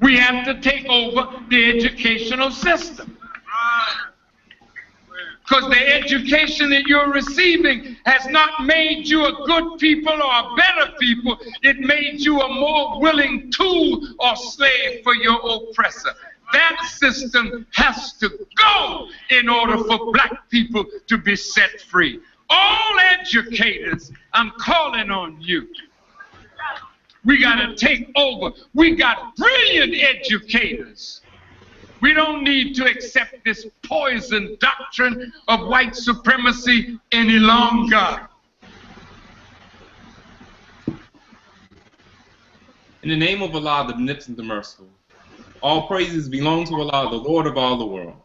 We have to take over the educational system. Because the education that you're receiving has not made you a good people or a better people. It made you a more willing tool or slave for your oppressor. That system has to go in order for black people to be set free. All educators, I'm calling on you. We got to take over. We got brilliant educators. We don't need to accept this poison doctrine of white supremacy any longer. In the name of Allah, the Beneficent, the Merciful, all praises belong to Allah, the Lord of all the world.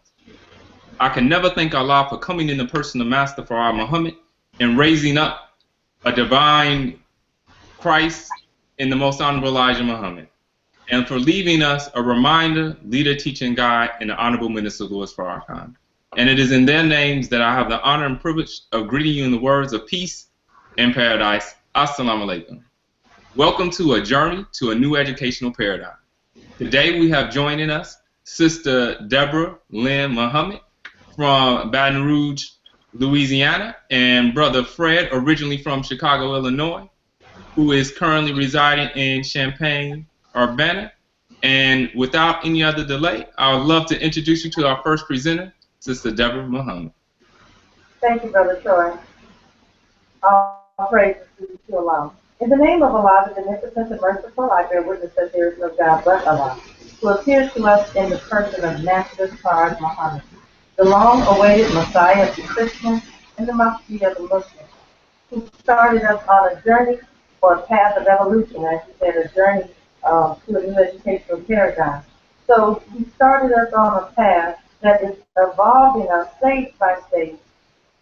I can never thank Allah for coming in the person of Master Farad Muhammad and raising up a divine Christ in the Most Honorable Elijah Muhammad, and for leaving us a reminder, leader, teaching guide, and the Honorable Minister Louis Farrakhan. And it is in their names that I have the honor and privilege of greeting you in the words of peace and paradise. Assalamu alaikum. Welcome to a journey to a new educational paradigm. Today we have joining us Sister Deborah Lynn Muhammad from Baton Rouge, Louisiana, and Brother Fred, originally from Chicago, Illinois, who is currently residing in Champaign, Urbana. And without any other delay, I would love to introduce you to our first presenter, Sister Deborah Muhammad. Thank you, Brother Troy. All praises to Allah. In the name of Allah, the Beneficent and Merciful, I bear witness that there is no God but Allah, who appears to us in the person of Master Farad Muhammad, the long-awaited Messiah of the Christians and the Mahdi of the Muslims, who started us on a journey or a path of evolution, as you said, a journey to a new educational paradigm. So he started us on a path that is evolving us stage by stage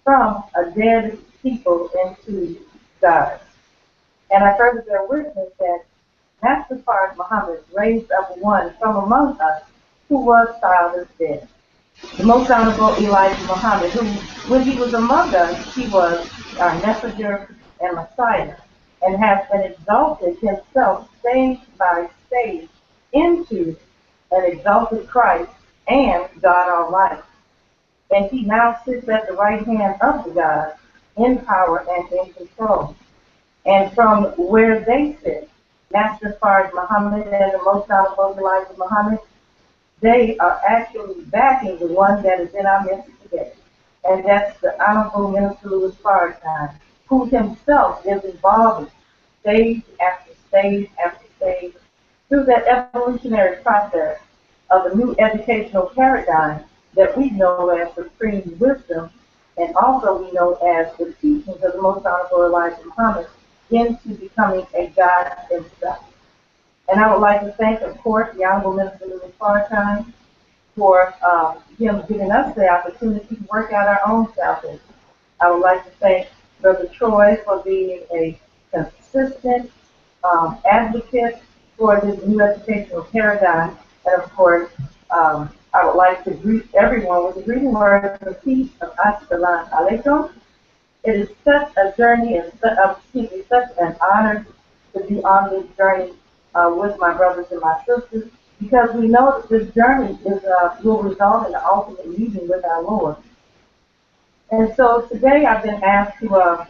from a dead people into God. And I further bear witness that Master Farad Muhammad raised up one from among us who was styled as dead. The Most Honorable Elijah Muhammad, who, when he was among us, he was our messenger and Messiah, and has been exalted himself stage by stage into an exalted Christ and God Almighty. And he now sits at the right hand of the God in power and in control. And from where they sit, Master Farad Muhammad and the Most Honorable Elijah Muhammad, they are actually backing the one that is in our midst today. And that's the Honorable Minister Louis Farrakhan, who himself is evolving stage after stage after stage through that evolutionary process of a new educational paradigm that we know as supreme wisdom, and also we know as the teachings of the Most Honorable Elijah Muhammad into becoming a God himself. And I would like to thank, of course, the Honorable Minister Louis Farrakhan for him giving us the opportunity to work out our own salvation. I would like to thank Brother Troy for being a consistent advocate for this new educational paradigm. And of course, I would like to greet everyone with the greeting words of peace of Assalamu alaikum. It is such a journey and such an honor to be on this journey with my brothers and my sisters, because we know that this journey will result in the ultimate meeting with our Lord. And so today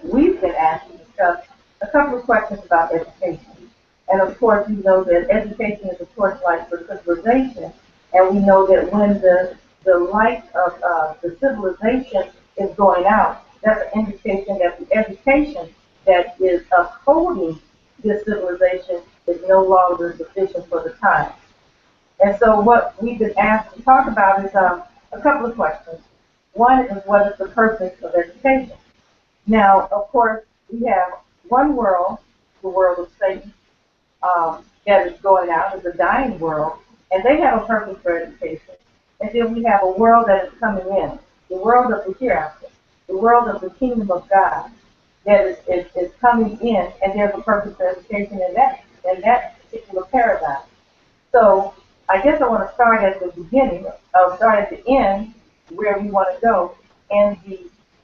we've been asked to discuss a couple of questions about education. And of course, we know that education is a torchlight for civilization, and we know that when the light of the civilization is going out, that's an indication that the education that is upholding this civilization is no longer sufficient for the times. And so what we've been asked to talk about is a couple of questions. One is, what is the purpose of education? Now, of course, we have one world, the world of Satan, that is going out, is a dying world, and they have a purpose for education. And then we have a world that is coming in, the world of the hereafter, the world of the kingdom of God that is coming in, and there's a purpose for education in that particular paradigm. So I guess I want to start at the beginning, start at the end, where we want to go, and the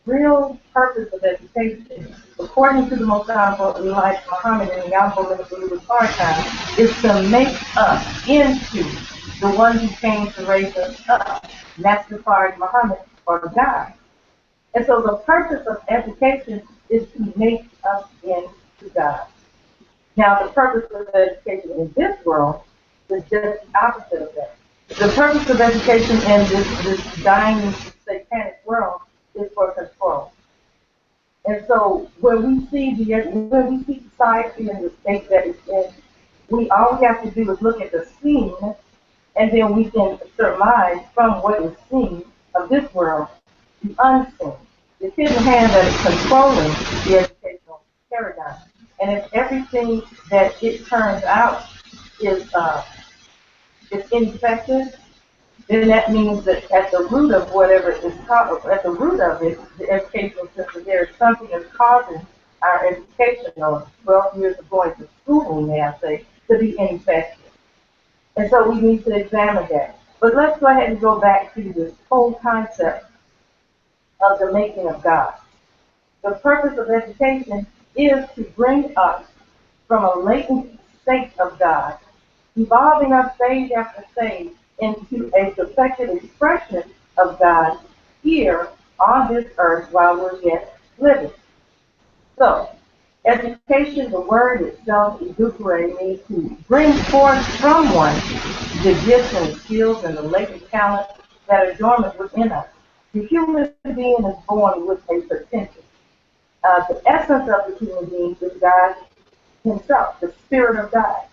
real purpose of education, according to the Most Honorable Elijah Muhammad and the Honorable Minister Louis Farrakhan, is to make us into the one who came to raise us up, Master Farrakhan Muhammad, or God. And so the purpose of education is to make us into God. Now, the purpose of education in this world is just the opposite of that. The purpose of education in this dying satanic world is for control. And so when we see society in the state that it's in, all we have to do is look at the scene, and then we can surmise from what is seen of this world, the unseen, the hidden hand that is controlling the educational paradigm. And if everything that it turns out is ineffective, then that means that at the root of whatever is taught, at the root of it, the educational system, there is something that's causing our educational 12 years of going to school, may I say, to be ineffective. And so we need to examine that. But let's go ahead and go back to this whole concept of the making of God. The purpose of education is to bring us from a latent state of God, evolving us stage after stage into a perfected expression of God here on this earth while we're yet living. So, education, the word itself, edukere, means to bring forth from one the gifts and the skills and the latent talents that are dormant within us. The human being is born with a potential. The essence of the human being is God himself, the Spirit of God.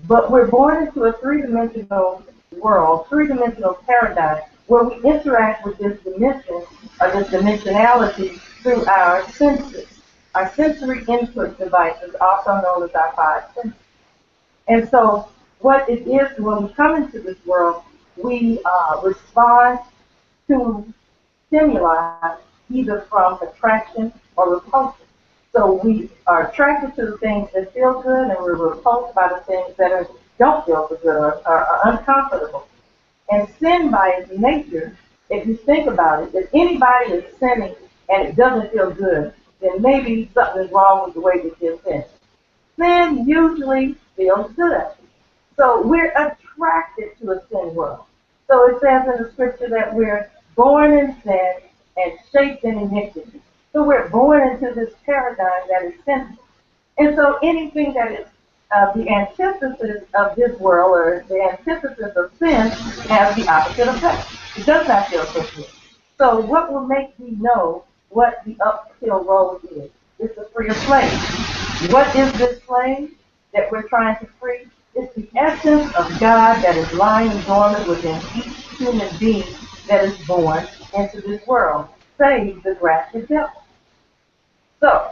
But we're born into a three-dimensional world, three-dimensional paradigm, where we interact with this dimension, or this dimensionality, through our senses, our sensory input devices, also known as our five senses. And so what it is, when we come into this world, we respond to stimuli either from attraction or repulsion. So we are attracted to the things that feel good, and we're repulsed by the things that don't feel so good or are uncomfortable. And sin, by its nature, if you think about it, if anybody is sinning and it doesn't feel good, then maybe something is wrong with the way that they're sinning. Sin usually feels good. So we're attracted to a sin world. So it says in the scripture that we're born in sin and shaped in iniquity. So we're born into this paradigm that is sinful. And so anything that is the antithesis of this world, or the antithesis of sin, has the opposite effect. It does not feel so good. So what will make me know what the uphill road is? It's the freer slave. What is this slave that we're trying to free? It's the essence of God that is lying dormant within each human being that is born into this world, save the grafted devil. So,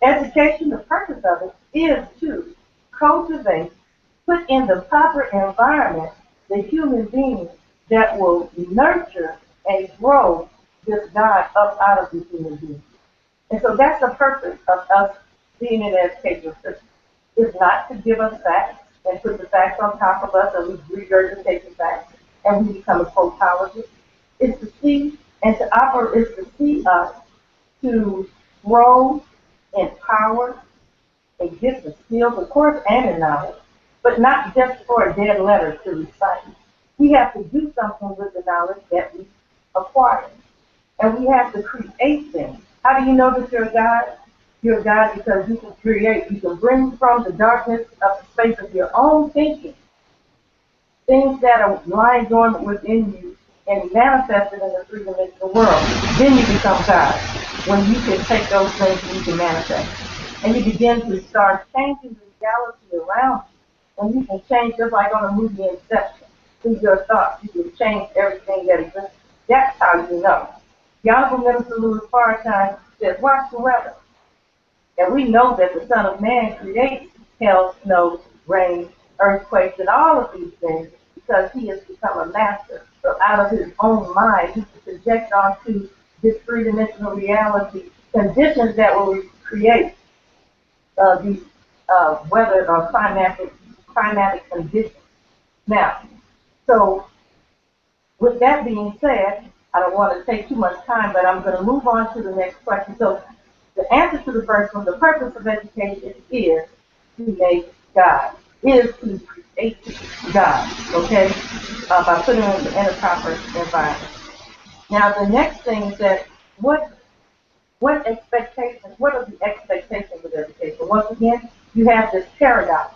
education, the purpose of it is to cultivate, put in the proper environment, the human being that will nurture and grow this God up out of the human being. And so that's the purpose of us being in the educational system. It's not to give us facts and put the facts on top of us, and we regurgitate the facts and we become a quotologist. It's to see and to operate, it's to see us to grow in power, in gifts and skills, of course, and in knowledge, but not just for a dead letter to recite. We have to do something with the knowledge that we acquire. And we have to create things. How do you know that you're a God? You're a God because you can create. You can bring from the darkness of the space of your own thinking things that are lying dormant within you and manifested in the three-dimensional world. Then you become God. When you can take those things and you can manifest. And you begin to start changing the reality around you. And you can change, just like on a movie Inception, through your thoughts. You can change everything that exists. That's how you know. The Honorable Minister Louis Farrakhan says, watch the weather. And we know that the Son of Man creates hail, snow, rain, earthquakes, and all of these things because he has become a master. So out of his own mind, he can project onto this three-dimensional reality conditions that will create these weather or climatic conditions. Now, so with that being said, I don't want to take too much time, but I'm going to move on to the next question. So the answer to the first one, the purpose of education is to make God, is to create God, okay, by putting them in a proper environment. Now, the next thing is that what expectations, what are the expectations of education? Once again, you have this paradox.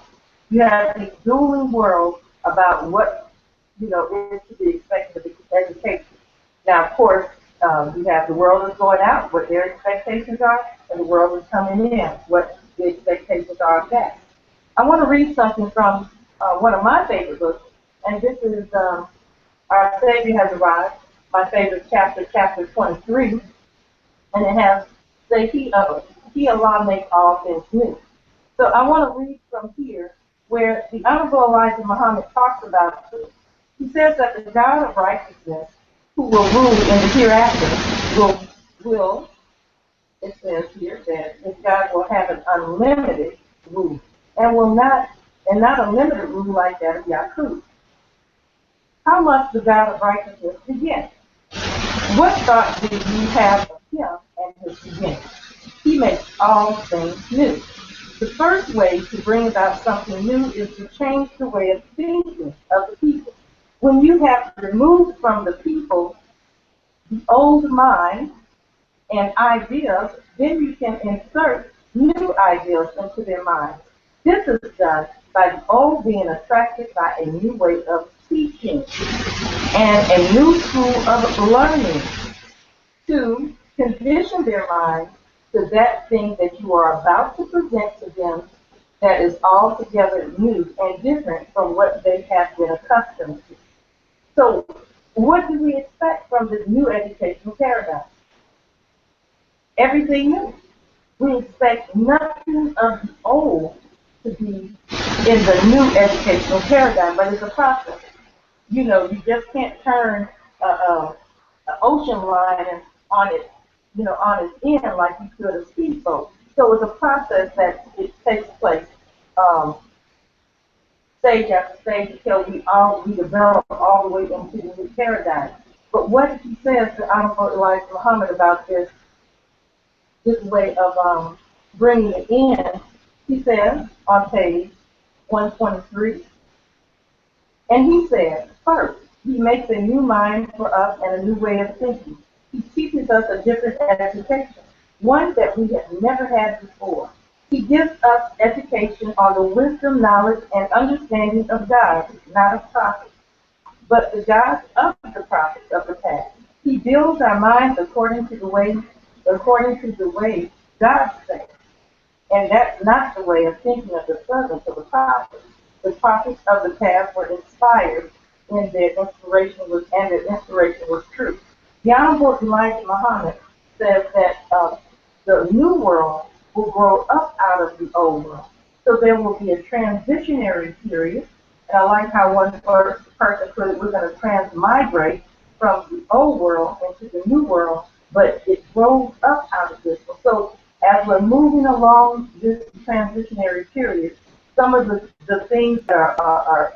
You have this dueling world about what, is to be expected of education. Now, of course, you have the world that's going out, what their expectations are, and the world that's coming in, what the expectations are of that. I want to read something from one of my favorite books, and this is Our Savior Has Arrived, my favorite chapter, chapter 23, and it has, say, He Allah make all things new. So I want to read from here where the Honorable Elijah Muhammad talks about this. He says that the God of righteousness, who will rule in the hereafter, will, it says here, that this God will have an unlimited rule, and not unlimited rule like that of Yaqub. How must the God of righteousness begin? What thought did you have of him and his beginning? He makes all things new. The first way to bring about something new is to change the way of thinking of the people. When you have removed from the people the old mind and ideas, then you can insert new ideas into their minds. This is done by the old being attracted by a new way of teaching and a new school of learning to condition their minds to that thing that you are about to present to them that is altogether new and different from what they have been accustomed to. So, what do we expect from this new educational paradigm? Everything new. We expect nothing of the old to be in the new educational paradigm, but it's a process. You just can't turn an ocean line on its end like you could a speedboat. So it's a process that it takes place, stage after stage, until we develop all the way into the new paradigm. But what he says to Honorable Elijah Muhammad about this way of bringing it in, he says on page 123, and he said, first, he makes a new mind for us and a new way of thinking. He teaches us a different education, one that we have never had before. He gives us education on the wisdom, knowledge, and understanding of God, not of prophets, but the gods of the prophets of the past. He builds our minds according to the way God says. And that's not the way of thinking of the servants of the prophets. The prophets of the past were inspired in their inspiration was true. The Honorable Elijah Muhammad says that the new world will grow up out of the old world. So there will be a transitionary period. And I like how one person put it, we're going to transmigrate from the old world into the new world, but it grows up out of this one. So as we're moving along this transitionary period, some of the things that are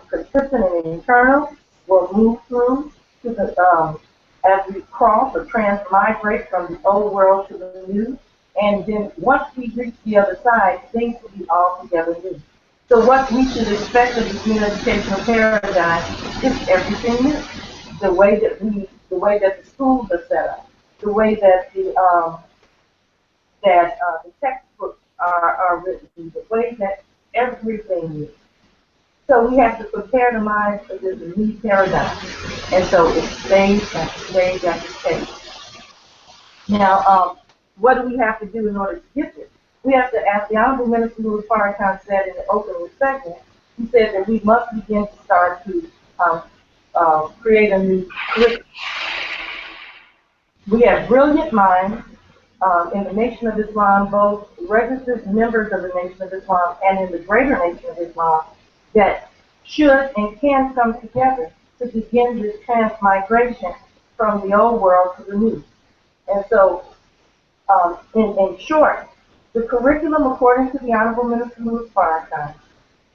consistent and internal will move through to the as we cross or transmigrate from the old world to the new. And then once we reach the other side, things will be altogether new. So what we should expect of this new educational paradigm is everything new. The way that the schools are set up, the way that the textbooks are written, the way that everything is. So we have to prepare the minds for this new paradigm. And so it's stage after stage after stage. Now, what do we have to do in order to get this? We have to ask. The Honorable Minister Louis Farrakhan said in the opening segment, he said that we must begin to start to create a new curriculum. We have brilliant minds in the Nation of Islam, both registered members of the Nation of Islam and in the greater Nation of Islam, that should and can come together to begin this transmigration from the old world to the new. And so, in short, the curriculum, according to the Honorable Minister Louis Farrakhan,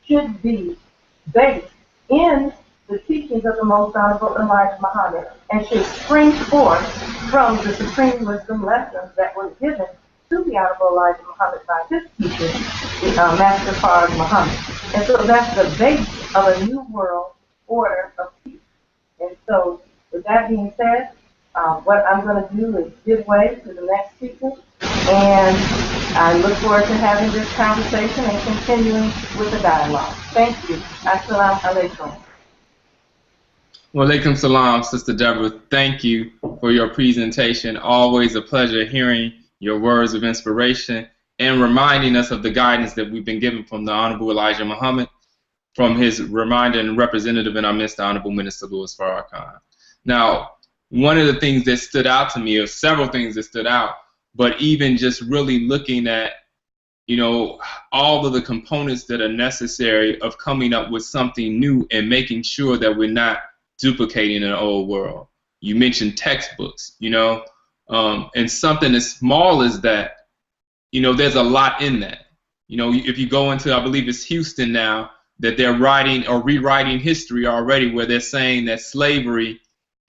should be based in the teachings of the Most Honorable Elijah Muhammad and should spring forth from the supreme wisdom lessons that were given to the Honorable Elijah Muhammad by his teacher, Master Farrakhan Muhammad. And so that's the base of a new world order of peace. And so, with that being said, what I'm going to do is give way to the next speaker, and I look forward to having this conversation and continuing with the dialogue. Thank you. Assalamu alaikum. Wa alaikum salam, Sister Deborah. Thank you for your presentation. Always a pleasure hearing your words of inspiration and reminding us of the guidance that we've been given from the Honorable Elijah Muhammad, from his reminder and representative in our midst, the Honorable Minister Louis Farrakhan. Now, one of the things that stood out to me, or several things that stood out, but even just really looking at, you know, all of the components that are necessary of coming up with something new and making sure that we're not duplicating an old world. You mentioned textbooks, you know, and something as small as that, you know, there's a lot in that. You know, if you go into, I believe it's Houston now, that they're writing or rewriting history already, where they're saying that slavery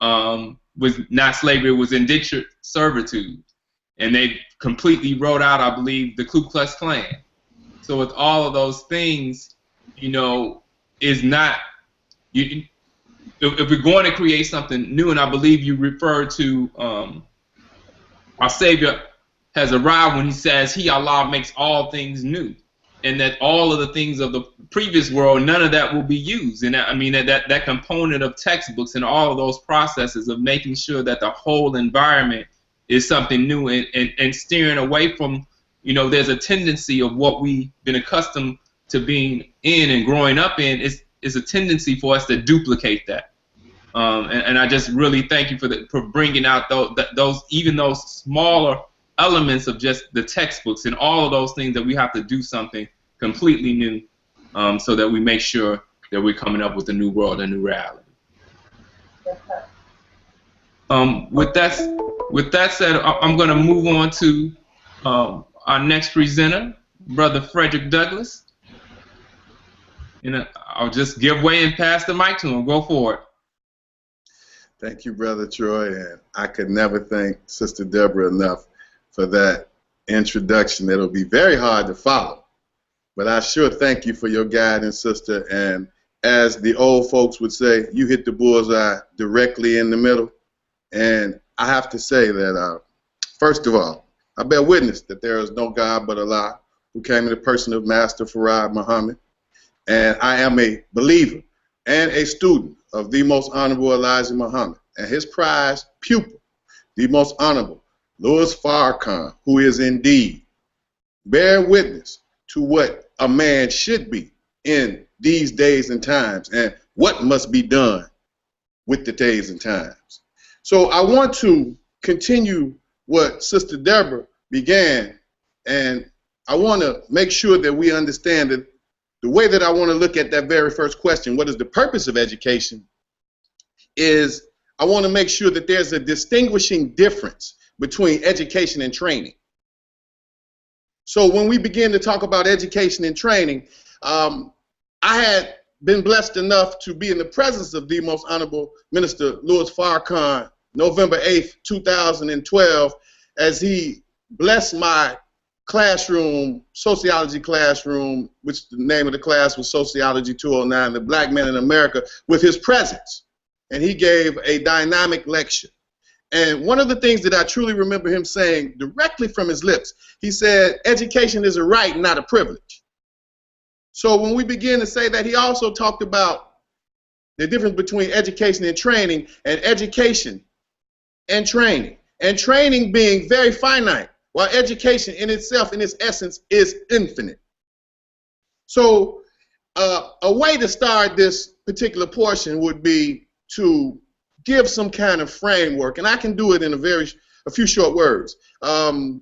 was not slavery, it was indentured servitude. And they completely wrote out, I believe, the Ku Klux Klan. So with all of those things, you know, is not, if we're going to create something new, and I believe you referred to our Savior has arrived when he says, He, Allah, makes all things new. And that all of the things of the previous world, none of that will be used. And I mean, that component of textbooks and all of those processes of making sure that the whole environment is something new and steering away from, you know, there's a tendency of what we've been accustomed to being in and growing up in is a tendency for us to duplicate that. And I just really thank you for bringing out those even those smaller elements of just the textbooks and all of those things that we have to do something completely new, so that we make sure that we're coming up with a new world, a new reality. With that said, I'm going to move on to our next presenter, Brother Frederick Douglass. And I'll just give way and pass the mic to him. Go for it. Thank you, Brother Troy, and I could never thank Sister Deborah enough for that introduction. It'll be very hard to follow, but I sure thank you for your guidance, sister. And as the old folks would say, you hit the bullseye directly in the middle. And I have to say that, first of all, I bear witness that there is no God but Allah, who came in the person of Master Farrakhan Muhammad. And I am a believer and a student of the Most Honorable Elijah Muhammad and his prized pupil, the Most Honorable Louis Farrakhan, who is indeed bear witness to what a man should be in these days and times and what must be done with the days and times. So I want to continue what Sister Deborah began, and I want to make sure that we understand that the way that I want to look at that very first question, what is the purpose of education, is I want to make sure that there's a distinguishing difference between education and training. So when we begin to talk about education and training, I had been blessed enough to be in the presence of the Most Honorable Minister Louis Farrakhan, November 8th, 2012, as he blessed my classroom, sociology classroom, which the name of the class was Sociology 209, the Black Men in America, with his presence. And he gave a dynamic lecture. And one of the things that I truly remember him saying directly from his lips, he said, education is a right, not a privilege. So when we begin to say that, he also talked about the difference between education and training, and education and training being very finite, while education in itself, in its essence, is infinite. So a way to start this particular portion would be to give some kind of framework, and I can do it in a few short words. In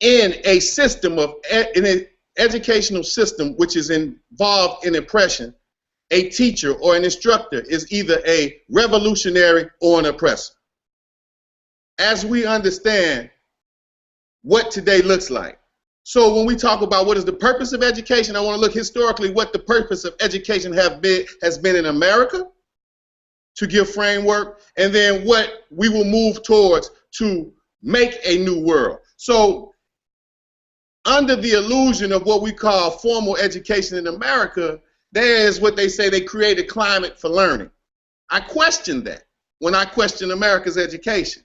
a system of, in an educational system which is involved in oppression, a teacher or an instructor is either a revolutionary or an oppressor. As we understand what today looks like, So when we talk about what is the purpose of education, I want to look historically what the purpose of education has been in America, to give framework, and then what we will move towards to make a new world. So under the illusion of what we call formal education in America, there is what they say they create a climate for learning. I question that when I question America's education.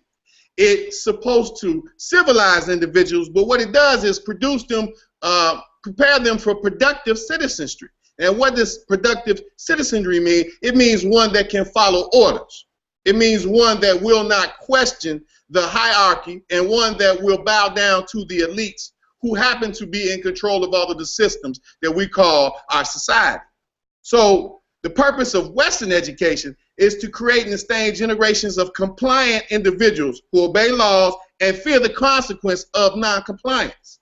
It's supposed to civilize individuals, but what it does is produce them, prepare them for productive citizenry. And what does productive citizenry mean? It means one that can follow orders. It means one that will not question the hierarchy, and one that will bow down to the elites who happen to be in control of all of the systems that we call our society. So the purpose of Western education is to create and sustain generations of compliant individuals who obey laws and fear the consequence of non-compliance.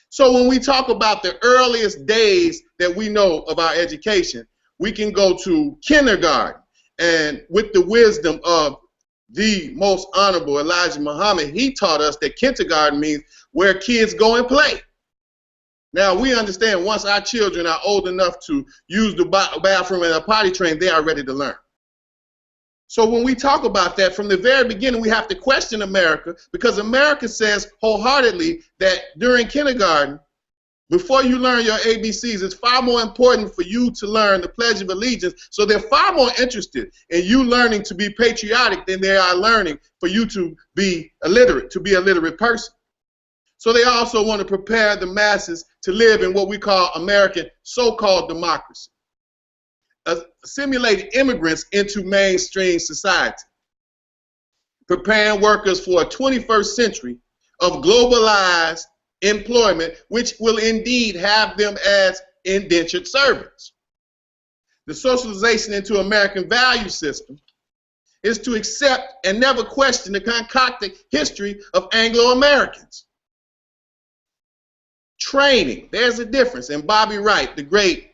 So when we talk about the earliest days that we know of our education, we can go to kindergarten, and with the wisdom of the most honorable Elijah Muhammad, he taught us that kindergarten means where kids go and play. Now we understand once our children are old enough to use the bathroom and a potty train, they are ready to learn. So when we talk about that, from the very beginning, we have to question America, because America says wholeheartedly that during kindergarten, before you learn your ABCs, it's far more important for you to learn the Pledge of Allegiance. So they're far more interested in you learning to be patriotic than they are learning for you to be illiterate, to be a literate person. So they also want to prepare the masses to live in what we call American so-called democracy, assimilating immigrants into mainstream society, preparing workers for a 21st century of globalized employment, which will indeed have them as indentured servants. The socialization into American value system is to accept and never question the concocted history of Anglo-Americans. Training, there's a difference. And Bobby Wright, the great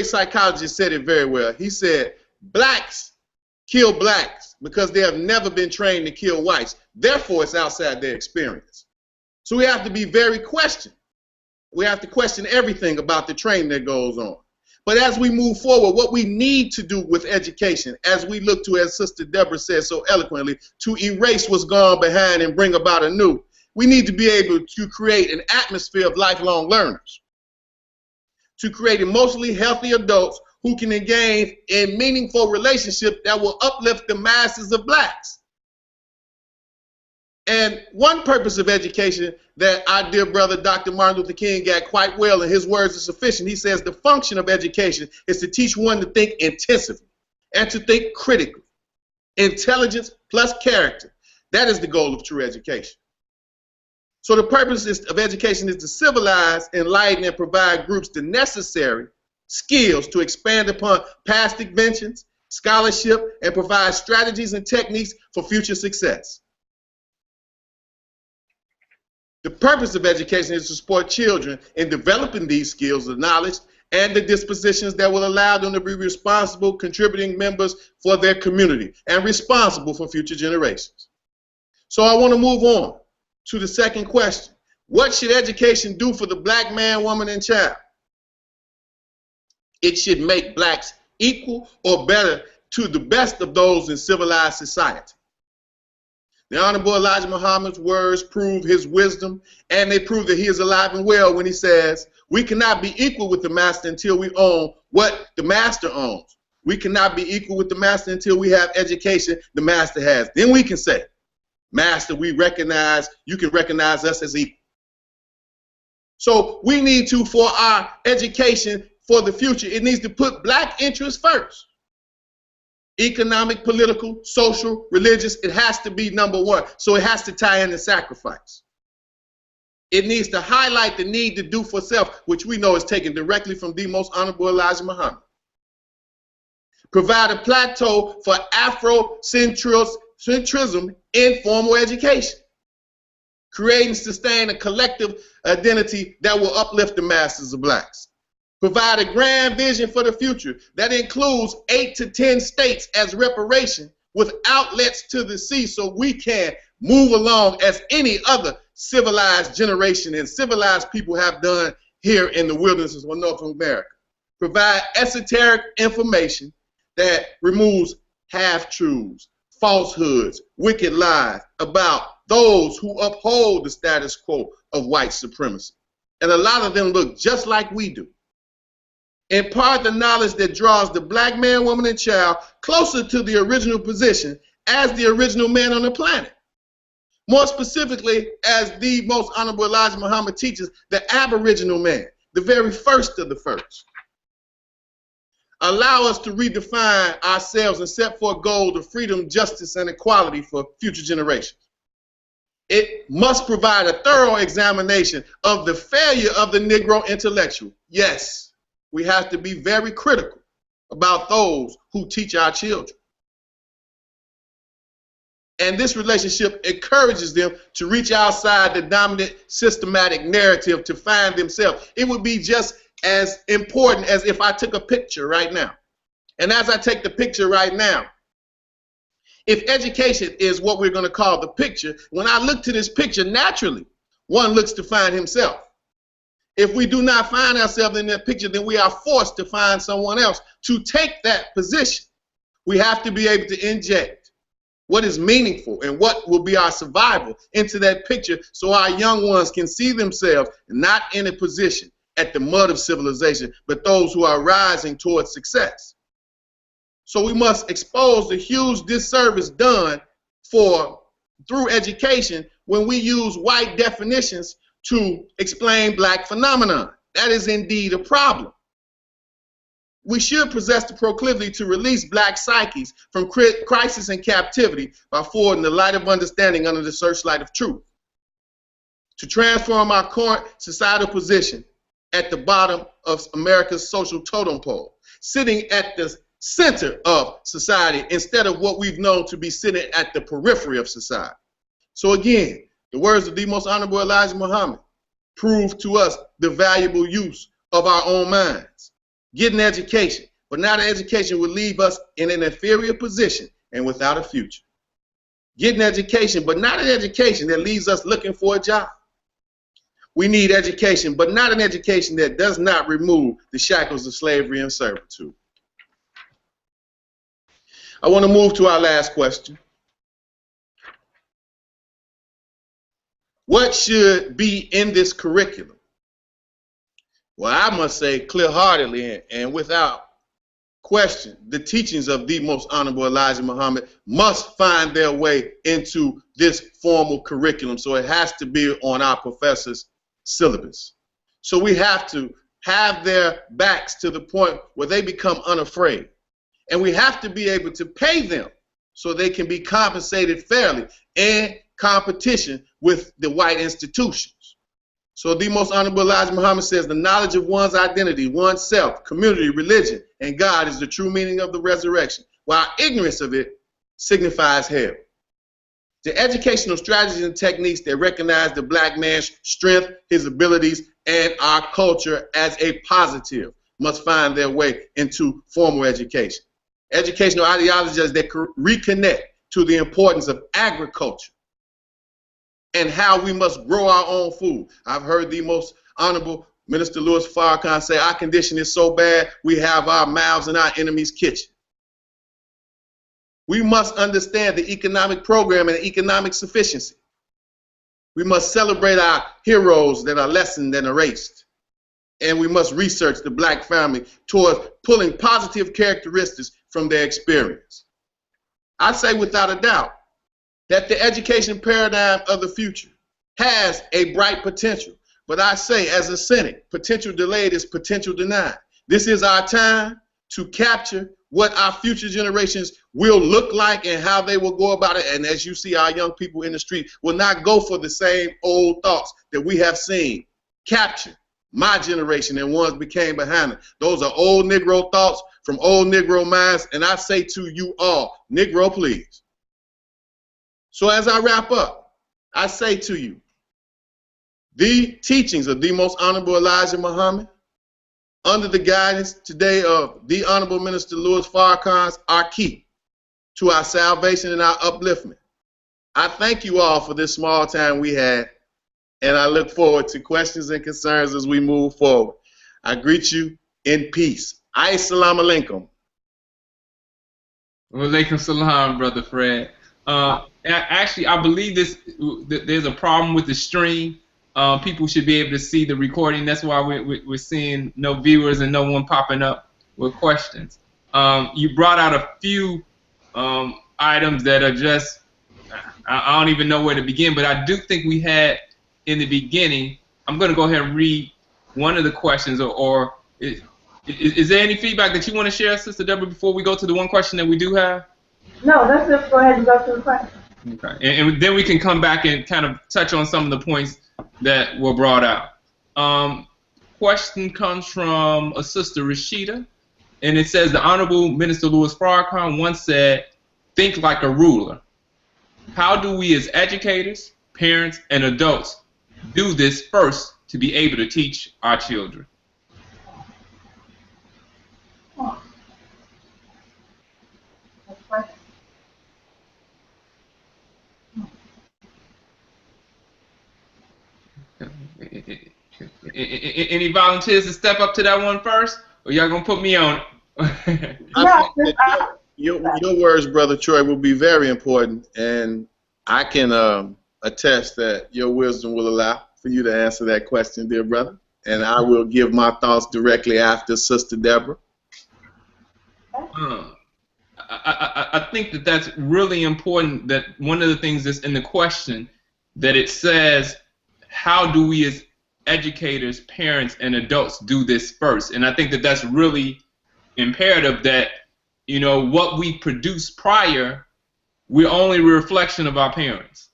psychologist, said it very well. He said, blacks kill blacks because they have never been trained to kill whites. Therefore, it's outside their experience. So we have to be very questioned. We have to question everything about the training that goes on. But as we move forward, what we need to do with education, as we look to, as Sister Deborah said so eloquently, to erase what's gone behind and bring about a new, we need to be able to create an atmosphere of lifelong learners, to create emotionally healthy adults who can engage in meaningful relationships that will uplift the masses of blacks. And one purpose of education that our dear brother Dr. Martin Luther King got quite well, and his words are sufficient. He says the function of education is to teach one to think intensively and to think critically. Intelligence plus character. That is the goal of true education. So the purpose of education is to civilize, enlighten, and provide groups the necessary skills to expand upon past inventions, scholarship, and provide strategies and techniques for future success. The purpose of education is to support children in developing these skills of knowledge and the dispositions that will allow them to be responsible, contributing members for their community and responsible for future generations. So I want to move on to the second question. What should education do for the black man, woman, and child? It should make blacks equal or better to the best of those in civilized society. The Honorable Elijah Muhammad's words prove his wisdom, and they prove that he is alive and well when he says, we cannot be equal with the master until we own what the master owns. We cannot be equal with the master until we have education the master has. Then we can say, master, we recognize, you can recognize us as equal. So we need to, for our education for the future, it needs to put black interests first. Economic, political, social, religious, it has to be number one. So it has to tie in the sacrifice. It needs to highlight the need to do for self, which we know is taken directly from the most honorable Elijah Muhammad. Provide a plateau for Afrocentrism in formal education. Create and sustain a collective identity that will uplift the masses of blacks. Provide a grand vision for the future that includes 8 to 10 states as reparation with outlets to the sea, so we can move along as any other civilized generation and civilized people have done here in the wilderness of North America. Provide esoteric information that removes half-truths, falsehoods, wicked lies about those who uphold the status quo of white supremacy. And a lot of them look just like we do. Impart the knowledge that draws the black man, woman, and child closer to the original position as the original man on the planet. More specifically, as the most Honorable Elijah Muhammad teaches, the aboriginal man, the very first of the first. Allow us to redefine ourselves and set forth goals of freedom, justice, and equality for future generations. It must provide a thorough examination of the failure of the Negro intellectual. Yes, we have to be very critical about those who teach our children. And this relationship encourages them to reach outside the dominant systematic narrative to find themselves. It would be just as important as if I took a picture right now. And as I take the picture right now, if education is what we're going to call the picture, when I look to this picture, naturally, one looks to find himself. If we do not find ourselves in that picture, then we are forced to find someone else to take that position. We have to be able to inject what is meaningful and what will be our survival into that picture so our young ones can see themselves not in a position at the mud of civilization, but those who are rising towards success. So we must expose the huge disservice done through education when we use white definitions to explain black phenomenon. That is indeed a problem. We should possess the proclivity to release black psyches from crisis and captivity by forwarding the light of understanding under the searchlight of truth. To transform our current societal position at the bottom of America's social totem pole, sitting at the center of society instead of what we've known to be sitting at the periphery of society. So again, the words of the most Honorable Elijah Muhammad prove to us the valuable use of our own minds. Get an education, but not an education will leave us in an inferior position and without a future. Get an education, but not an education that leaves us looking for a job. We need education, but not an education that does not remove the shackles of slavery and servitude. I want to move to our last question. What should be in this curriculum? Well, I must say clear-heartedly and without question, the teachings of the most Honorable Elijah Muhammad must find their way into this formal curriculum. So it has to be on our professors' syllabus. So we have to have their backs to the point where they become unafraid. And we have to be able to pay them so they can be compensated fairly in competition with the white institutions. So the most Honorable Elijah Muhammad says the knowledge of one's identity, oneself, community, religion, and God is the true meaning of the resurrection, while ignorance of it signifies hell. The educational strategies and techniques that recognize the black man's strength, his abilities, and our culture as a positive must find their way into formal education. Educational ideologies that reconnect to the importance of agriculture and how we must grow our own food. I've heard the most Honorable Minister Louis Farrakhan say our condition is so bad we have our mouths in our enemy's kitchen. We must understand the economic program and economic sufficiency. We must celebrate our heroes that are lessened and erased. And we must research the black family towards pulling positive characteristics from their experience. I say without a doubt that the education paradigm of the future has a bright potential. But I say, as a cynic, potential delayed is potential denied. This is our time to capture what our future generations will look like and how they will go about it. And as you see, our young people in the street will not go for the same old thoughts that we have seen captured my generation and ones became behind it. Those are old Negro thoughts from old Negro minds. And I say to you all, Negro, please. So as I wrap up, I say to you, the teachings of the most Honorable Elijah Muhammad, under the guidance today of the Honorable Minister Louis Farrakhan, are key to our salvation and our upliftment. I thank you all for this small time we had, and I look forward to questions and concerns as we move forward. I greet you in peace. Assalamu alaikum. Walaikum salam, Brother Fred. Actually, I believe there's a problem with the stream. People should be able to see the recording. That's why we're seeing no viewers and no one popping up with questions. You brought out a few items that are just, I don't even know where to begin, but I do think we had in the beginning, I'm going to go ahead and read one of the questions, or is there any feedback that you want to share, Sister Deborah, before we go to the one question that we do have? No, let's just go ahead and go to the question. Okay, and then we can come back and kind of touch on some of the points that were brought out. Question comes from a Sister Rashida, and it says, the Honorable Minister Louis Farrakhan once said, think like a ruler. How do we as educators, parents, and adults do this first to be able to teach our children? Any volunteers to step up to that one first, or y'all gonna put me on it? Your words, Brother Troy, will be very important, and I can attest that your wisdom will allow for you to answer that question, dear brother, and I will give my thoughts directly after Sister Deborah. I think that that's really important, that one of the things that's in the question, that it says, how do we as educators, parents, and adults do this first? And I think that that's really imperative, that, you know, what we produce prior, we're only a reflection of our parents.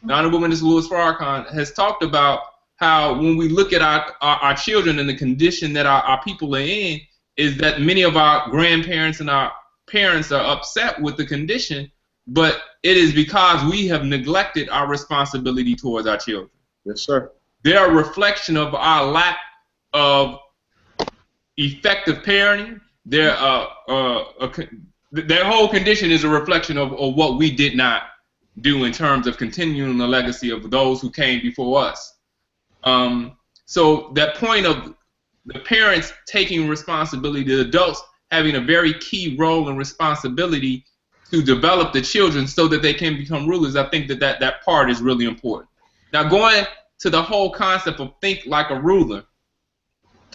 The Honorable Minister Louis Farrakhan has talked about how when we look at our children and the condition that our people are in, is that many of our grandparents and our parents are upset with the condition, but it is because we have neglected our responsibility towards our children. Yes, sir. They're a reflection of our lack of effective parenting. Their whole condition is a reflection of what we did not do in terms of continuing the legacy of those who came before us. So that point of the parents taking responsibility, the adults having a very key role and responsibility to develop the children so that they can become rulers, I think that part is really important. Now, going to the whole concept of think like a ruler,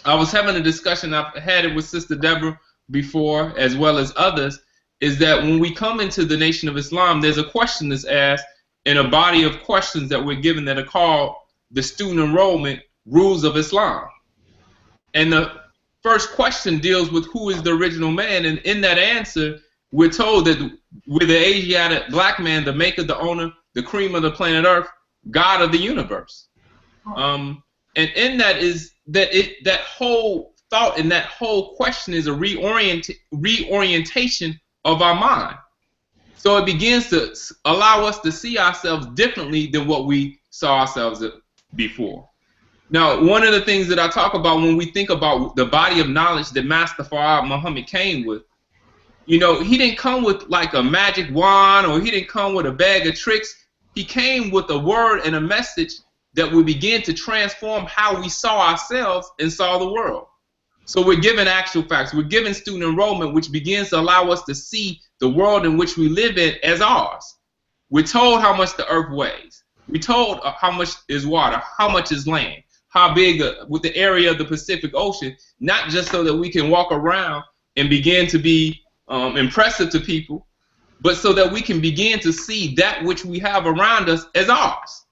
I was having a discussion, I've had it with Sister Deborah before, as well as others, is that when we come into the Nation of Islam, there's a question that's asked in a body of questions that we're given that are called the student enrollment rules of Islam. And the first question deals with who is the original man, and in that answer, we're told that we're the Asiatic black man, the maker, the owner, the cream of the planet Earth, God of the universe. And in that is that whole thought and that whole question is a reorientation of our mind. So it begins to allow us to see ourselves differently than what we saw ourselves before. Now, one of the things that I talk about when we think about the body of knowledge that Master Farad Muhammad came with, you know, he didn't come with like a magic wand, or he didn't come with a bag of tricks. He came with a word and a message that would begin to transform how we saw ourselves and saw the world. So we're given actual facts. We're given student enrollment, which begins to allow us to see the world in which we live in as ours. We're told how much the earth weighs. We're told how much is water, how much is land, how big with the area of the Pacific Ocean, not just so that we can walk around and begin to be impressive to people, but so that we can begin to see that which we have around us as ours.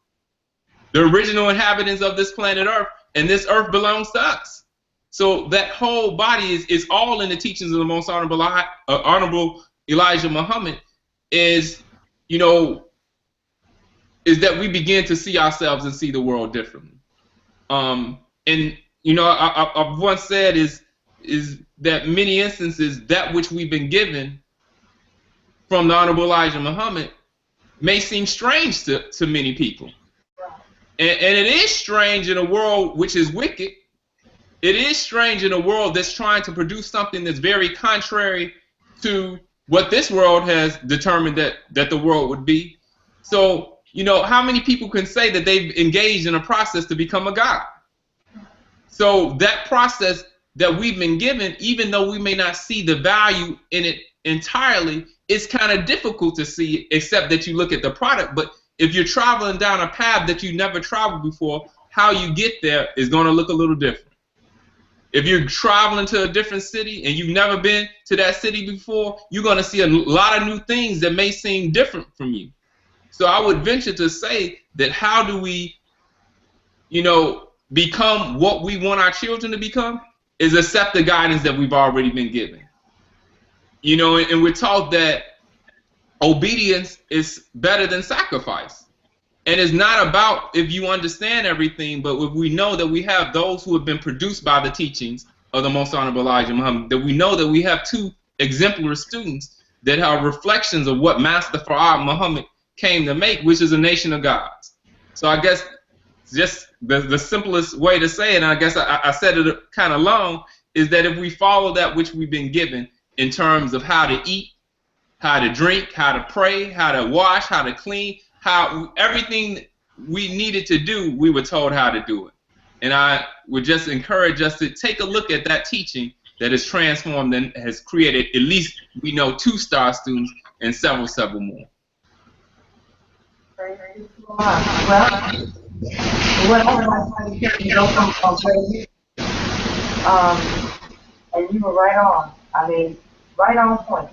The original inhabitants of this planet Earth, and this earth belongs to us. So that whole body is all in the teachings of the most honorable Elijah Muhammad, is, you know, is that we begin to see ourselves and see the world differently. And, you know, I've once said is that many instances that which we've been given from the Honorable Elijah Muhammad may seem strange to many people. And it is strange in a world which is wicked. It is strange in a world that's trying to produce something that's very contrary to what this world has determined that the world would be. So, you know, how many people can say that they've engaged in a process to become a God? So that process that we've been given, even though we may not see the value in it entirely, it's kind of difficult to see, except that you look at the product. But if you're traveling down a path that you never traveled before, how you get there is going to look a little different. If you're traveling to a different city and you've never been to that city before, you're going to see a lot of new things that may seem different from you. So I would venture to say that how do we, you know, become what we want our children to become is accept the guidance that we've already been given. You know, and we're taught that obedience is better than sacrifice. And it's not about if you understand everything, but if we know that we have those who have been produced by the teachings of the Most Honorable Elijah Muhammad, that we know that we have two exemplary students that are reflections of what Master Farrakhan Muhammad came to make, which is a nation of gods. So I guess just the simplest way to say it, and I guess I said it kind of long, is that if we follow that which we've been given in terms of how to eat, how to drink, how to pray, how to wash, how to clean, how everything we needed to do, we were told how to do it. And I would just encourage us to take a look at that teaching that has transformed and has created at least, we know, 2-star students and several more. Well, what I would like to go from where and you were right on. I mean, right on point.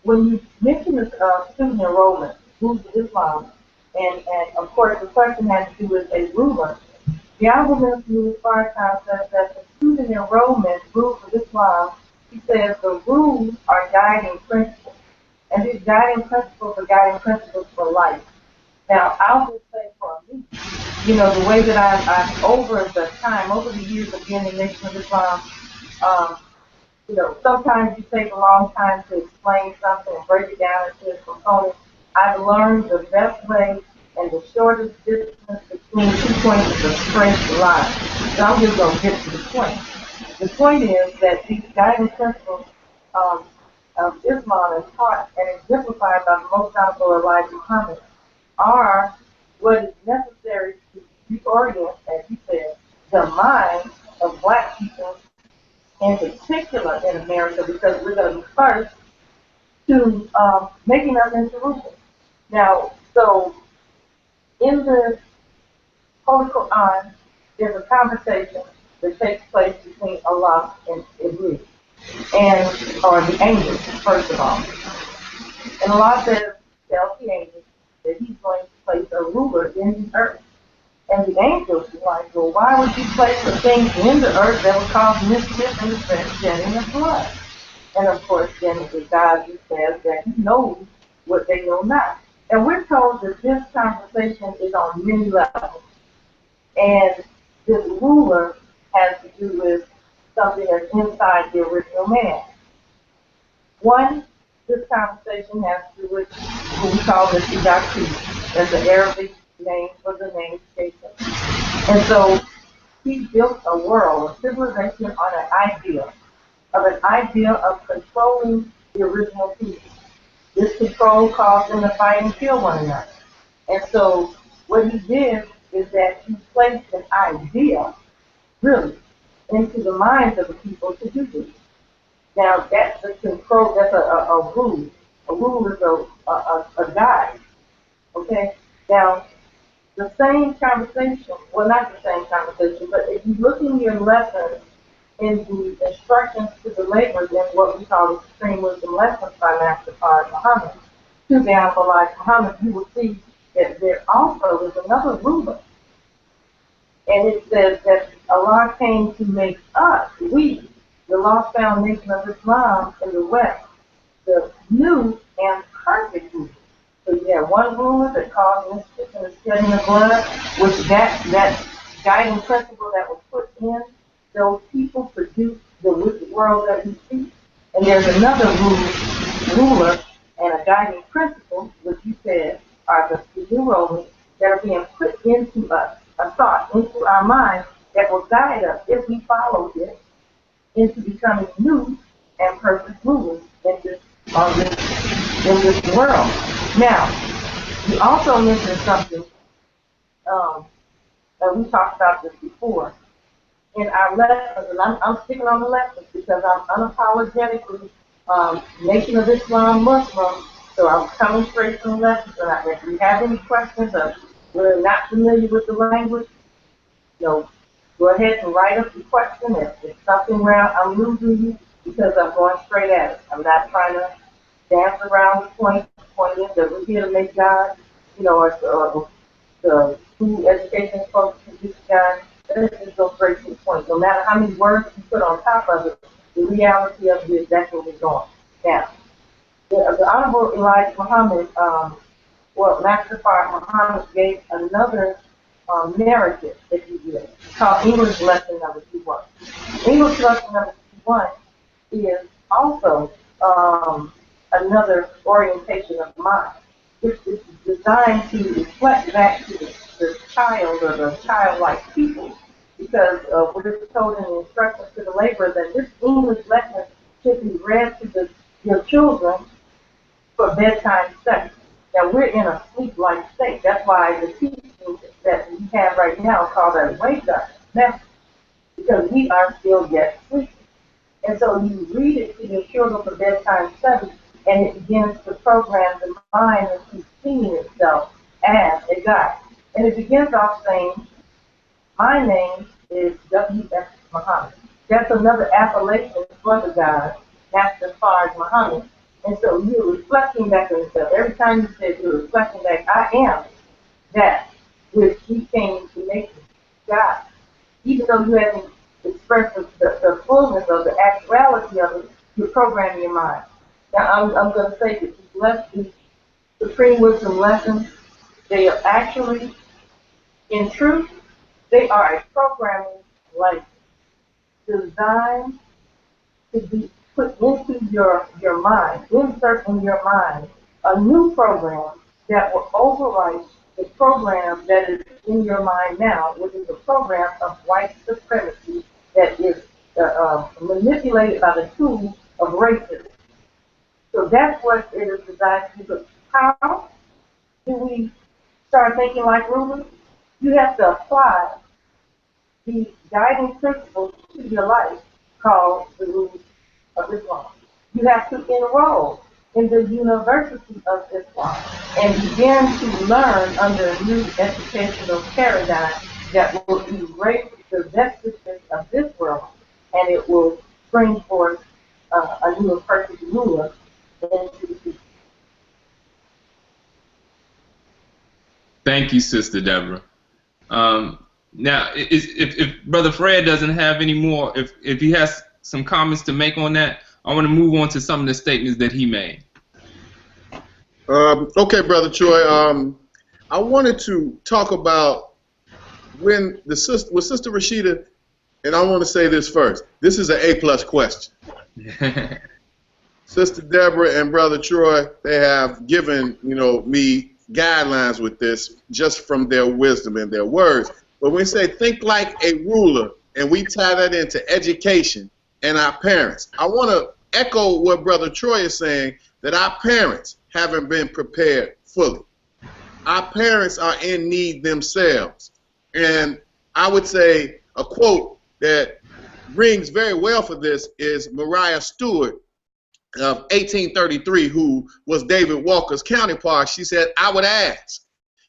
When you mention this student enrollment, rules of Islam, and of course the question has to do with a ruler, the Honorable Minister Louis Farrakhan says that the student enrollment rules of Islam, he says the rules are guiding principles. And these guiding principles are guiding principles for life. Now, I'll just say for me, you know, the way that I've over the years of being in the Nation of Islam, you know, sometimes you take a long time to explain something and break it down into its components. I've learned the best way and the shortest distance between 2 points is a straight line. So I'm just going to get to the point. The point is that these guiding principles of Islam is taught and exemplified by the Most Honorable Elijah Muhammad are what is necessary to reorient, as he said, the minds of black people in particular in America, because we're going to be first to making us into rulers. Now, so in the Holy Quran, there's a conversation that takes place between Allah and Iblis, or the angels, first of all. And Allah tells the angels that He's going to place a ruler in the earth. And the angels were like, well, why would you place the things in the earth that would cause mischief and the shedding of blood? And of course, then the God who says that He knows what they know not. And we're told that this conversation is on many levels. And this ruler has to do with something that's inside the original man. One, this conversation has to do with what we call the Shidaki. That's the Arabic name for the name Satan. And so he built a world, a civilization on an idea of controlling the original people. This control caused them to fight and kill one another. And so what he did is that he placed an idea, really, into the minds of the people to do this. Now that's a control, that's a rule. A rule is a guide. Okay? Now, the same conversation, well, not the same conversation, but if you look in your lessons in the instructions to the laborers in what we call the Supreme Wisdom Lessons by Master Farrakhan Muhammad, to the Honorable Elijah Muhammad, you will see that there also is another ruler. And it says that Allah came to make us, we, the lost foundation of Islam in the West, the new and perfect ruler. So you have one ruler that caused mischief and the shedding of blood, which that guiding principle that was put in, those people produce the world that we see. And there's another ruler and a guiding principle, which you said are the enrollments that are being put into us, a thought into our mind that will guide us if we follow it into becoming new and perfect rulers in this world. Now, you also mentioned something, and we talked about this before, in our lessons, and I'm sticking on the lessons because I'm unapologetically Nation of Islam Muslim, so I'm coming straight from the lessons. And if you have any questions or we're not familiar with the language, go ahead and write up your question. If it's something where I'm losing you, because I'm going straight at it. I'm not trying to dance around the point is that we're here to make God, or the school education folks to do God. Let's just go straight to the point. No matter how many words you put on top of it, the reality of it is that's where we're going. Now, the Honorable Elijah Muhammad, Master Farrakhan Muhammad gave another narrative, if you will, called English lesson number 21. English lesson number 21 is also another orientation of mind, which is designed to reflect back to the child or the childlike people, because we're told in the instructions to the laborer that this English lesson should be read to your children for bedtime study. Now, we're in a sleep-like state. That's why the teaching that we have right now is called a wake-up message, because we are still yet sleeping. And so you read it to your children for bedtime study, and it begins to program the mind into seeing itself as a God. And it begins off saying, my name is W.F. Muhammad. That's another appellation for the God, Master Farrakhan Muhammad. And so you're reflecting back on yourself. Every time you say you're reflecting back, I am that which he came to make God. Even though you haven't expressed the fullness of the actuality of it, you're programming your mind. Now, I'm going to say that these Supreme Wisdom lessons, they are actually, in truth, they are a programming language designed to be put into your mind, insert in your mind a new program that will overwrite the program that is in your mind now, which is a program of white supremacy that is manipulated by the tool of racism. So that's what it is designed to do. But how do we start thinking like rulers? You have to apply the guiding principles to your life called the rules of Islam. You have to enroll in the University of Islam and begin to learn under a new educational paradigm that will erase the vestiges of this world, and it will bring forth a new and perfect ruler into the future. Thank you, Sister Deborah. Now, if Brother Fred doesn't have any more, if he has some comments to make on that, I want to move on to some of the statements that he made. Okay, Brother Troy. I wanted to talk about with Sister Rashida, and I want to say this first. This is an A+ question. Sister Deborah and Brother Troy, they have given me guidelines with this just from their wisdom and their words. But when we say think like a ruler, and we tie that into education and our parents, I want to echo what Brother Troy is saying, that our parents haven't been prepared fully. Our parents are in need themselves. And I would say a quote that rings very well for this is Maria Stewart of 1833, who was David Walker's counterpart. She said, I would ask,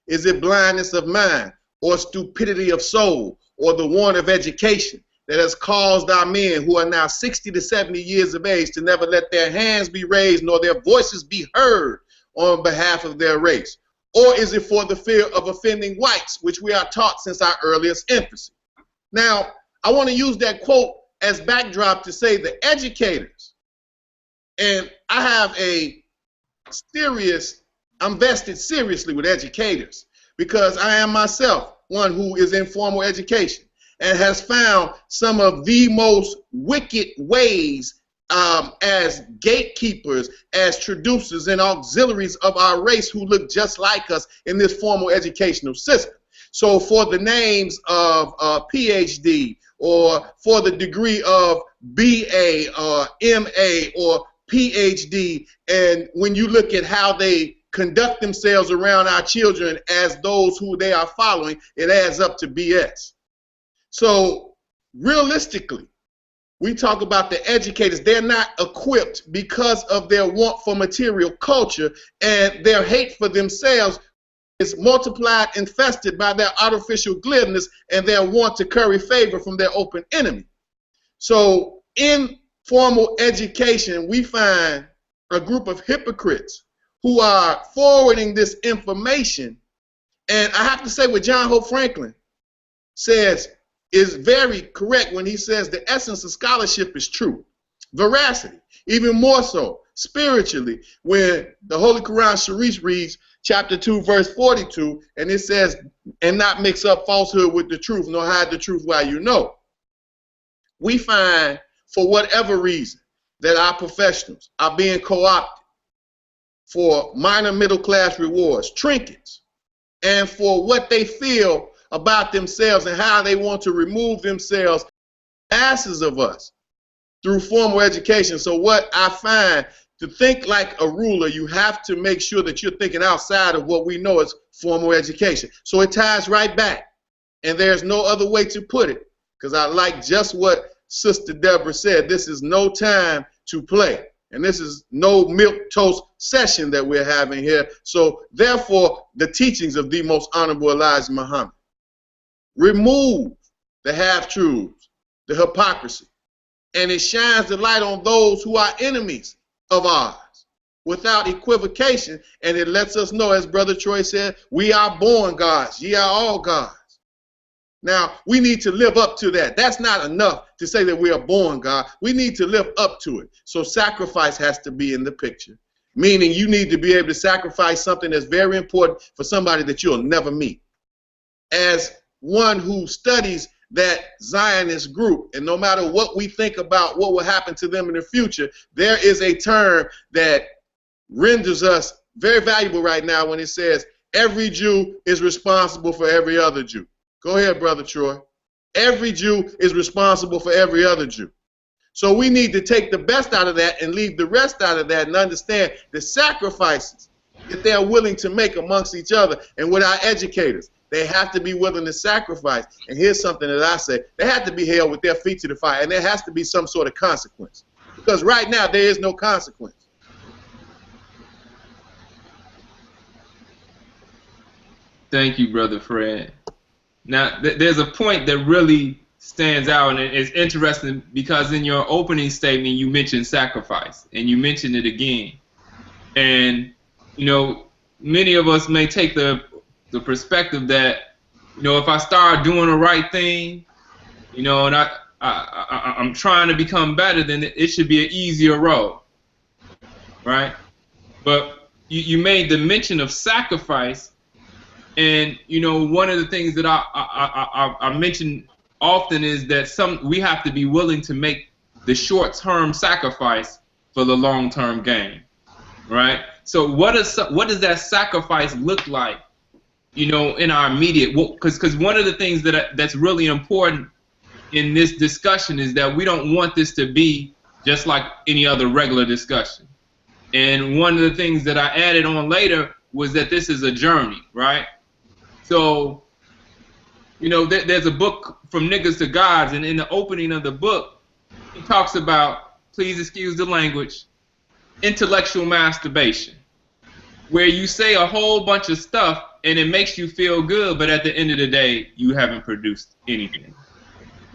is it blindness of mind or stupidity of soul or the want of education that has caused our men who are now 60 to 70 years of age to never let their hands be raised nor their voices be heard on behalf of their race? Or is it for the fear of offending whites, which we are taught since our earliest infancy? Now, I want to use that quote as backdrop to say the educators, and I have I'm vested seriously with educators because I am myself one who is in formal education and has found some of the most wicked ways as gatekeepers, as traducers and auxiliaries of our race who look just like us in this formal educational system. So for the names of PhD or for the degree of BA or MA or PhD, and when you look at how they conduct themselves around our children as those who they are following, it adds up to BS. So realistically, we talk about the educators. They're not equipped because of their want for material culture, and their hate for themselves is multiplied, infested by their artificial glibness and their want to curry favor from their open enemy. So in formal education, we find a group of hypocrites who are forwarding this information. And I have to say what John Hope Franklin says is very correct when he says the essence of scholarship is truth, veracity, even more so spiritually, when the Holy Quran Sharif reads chapter 2 verse 42, and it says, and not mix up falsehood with the truth, nor hide the truth while you know. We find, for whatever reason, that our professionals are being co-opted for minor middle class rewards, trinkets, and for what they feel about themselves and how they want to remove themselves, masses of us, through formal education. So what I find, to think like a ruler, you have to make sure that you're thinking outside of what we know as formal education. So it ties right back, and there's no other way to put it, because I like just what Sister Deborah said. This is no time to play, and this is no milquetoast session that we're having here. So therefore, the teachings of the most honorable Elijah Muhammad remove the half-truths, the hypocrisy, and it shines the light on those who are enemies of ours without equivocation, and it lets us know, as Brother Troy said, we are born gods, ye are all gods. Now, we need to live up to that. That's not enough to say that we are born God. We need to live up to it. So sacrifice has to be in the picture, meaning you need to be able to sacrifice something that's very important for somebody that you'll never meet. As one who studies that Zionist group, and no matter what we think about what will happen to them in the future, there is a term that renders us very valuable right now when it says every Jew is responsible for every other Jew. Go ahead, Brother Troy. Every Jew is responsible for every other Jew. So we need to take the best out of that and leave the rest out of that, and understand the sacrifices that they're willing to make amongst each other. And with our educators, they have to be willing to sacrifice. And here's something that I say: they have to be held with their feet to the fire, and there has to be some sort of consequence. Because right now, there is no consequence. Thank you, Brother Fred. Now, there's a point that really stands out, and it's interesting because in your opening statement, you mentioned sacrifice, and you mentioned it again. And, you know, many of us may take the perspective that, you know, if I start doing the right thing, you know, and I'm trying to become better, then it should be an easier road, right? But you made the mention of sacrifice, and, you know, one of the things that I mention often is that we have to be willing to make the short-term sacrifice for the long-term gain, right? So what does that sacrifice look like, you know, in our immediate? Because one of the things that's really important in this discussion is that we don't want this to be just like any other regular discussion. And one of the things that I added on later was that this is a journey, right? So, you know, there's a book, From Niggas to Gods, and in the opening of the book, he talks about, please excuse the language, intellectual masturbation, where you say a whole bunch of stuff and it makes you feel good, but at the end of the day, you haven't produced anything.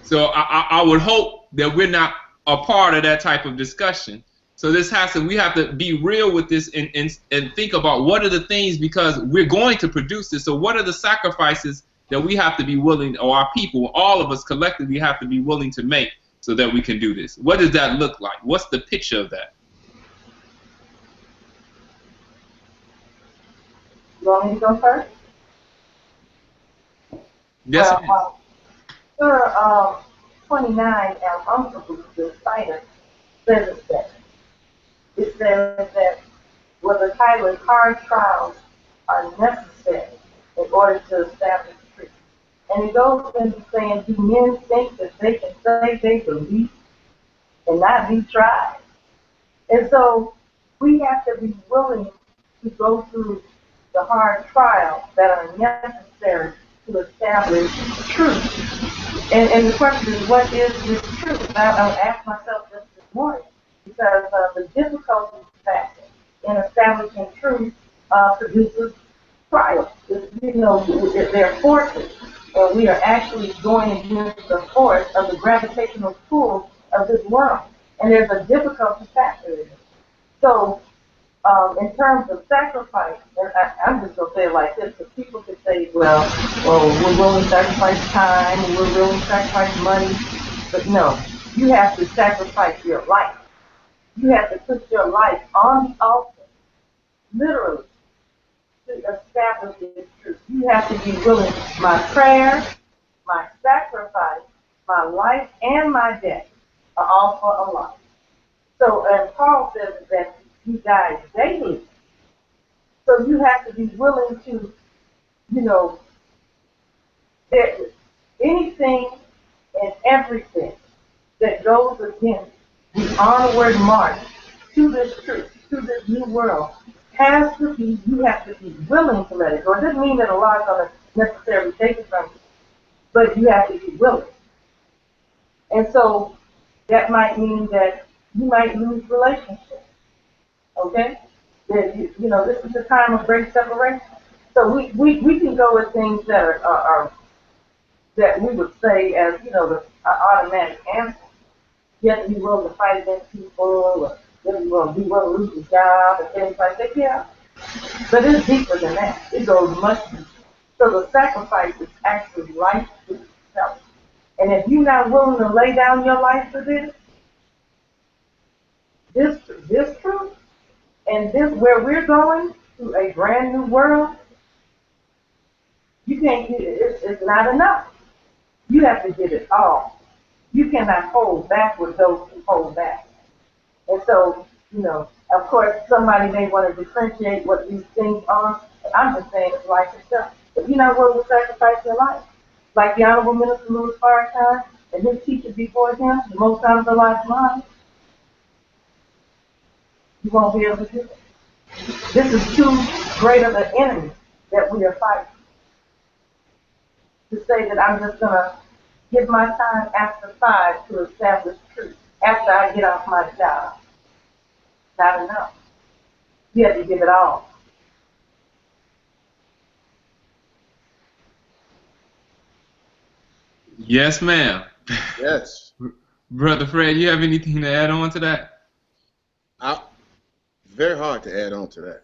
So I would hope that we're not a part of that type of discussion. So we have to be real with this and think about what are the things, because we're going to produce this. So what are the sacrifices that we have to be willing, or our people, all of us collectively have to be willing to make so that we can do this? What does that look like? What's the picture of that? You want me to go first? Yes. Sure. 29, Uncle the Spider says that. It says that the title is hard trials are necessary in order to establish truth. And it goes into saying, do men think that they can say they believe and not be tried? And so we have to be willing to go through the hard trials that are necessary to establish truth. And the question is, what is this truth? I asked myself this morning because the difficulty factor in establishing truth produces trials. They're forces, and we are actually going against the force of the gravitational pull of this world. And there's a difficulty factor in it. So, in terms of sacrifice, and I'm just going to say it like this, because people could say, well, we're willing to sacrifice time, and we're willing to sacrifice money, but no, you have to sacrifice your life. You have to put your life on the altar, literally, to establish this truth. You have to be willing. My prayer, my sacrifice, my life, and my death are all for Allah. So, and Paul says that he dies daily. So you have to be willing to, that anything and everything that goes against the onward march to this truth, to this new world, has to be, you have to be willing to let it go. It doesn't mean that Allah is going to necessarily take it from you, but you have to be willing. And so that might mean that you might lose relationships. Okay? That this is the time of great separation. So we can go with things that are that we would say as, the automatic answer. You have to be willing to fight against people, or you have to be willing to lose your job, and things like that. Yeah. But it's deeper than that. It goes much deeper. So the sacrifice is actually life itself. And if you're not willing to lay down your life for this truth, and this where we're going to a brand new world, you can't get it. It's not enough. You have to give it all. You cannot hold back with those who hold back. And so, of course, somebody may want to differentiate what these things are. But I'm just saying it's life itself. If you're not willing to sacrifice your life, like the Honorable Minister Louis Farrakhan and his teacher before him, the most honorable life mind, you won't be able to do it. This is too great of an enemy that we are fighting. To say that I'm just going to give my time after 5 to establish truth, after I get off my job. Not enough. You have to give it all. Yes, ma'am. Yes. Brother Fred, you have anything to add on to that? Very hard to add on to that.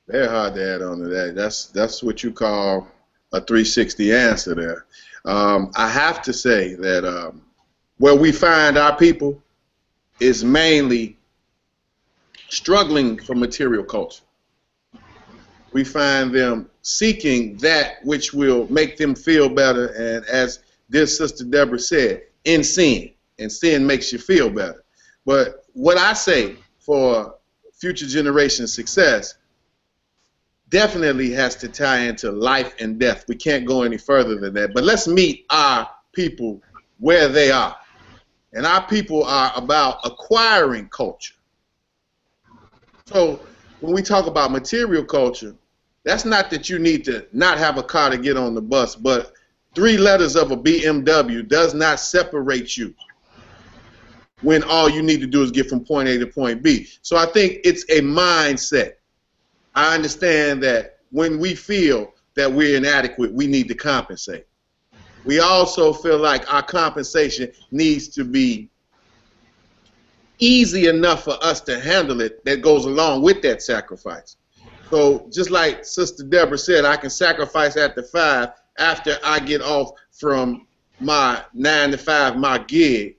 Very hard to add on to that. That's what you call a 360 answer there. I have to say that where we find our people is mainly struggling for material culture. We find them seeking that which will make them feel better, and as dear Sister Deborah said, in sin. And sin makes you feel better. But what I say for future generation success definitely has to tie into life and death. We can't go any further than that. But let's meet our people where they are. And our people are about acquiring culture. So when we talk about material culture, that's not that you need to not have a car to get on the bus, but 3 letters of a BMW does not separate you when all you need to do is get from point A to point B. So I think it's a mindset. I understand that when we feel that we're inadequate, we need to compensate. We also feel like our compensation needs to be easy enough for us to handle it that goes along with that sacrifice. So just like Sister Deborah said, I can sacrifice after 5 after I get off from my 9 to 5, my gig,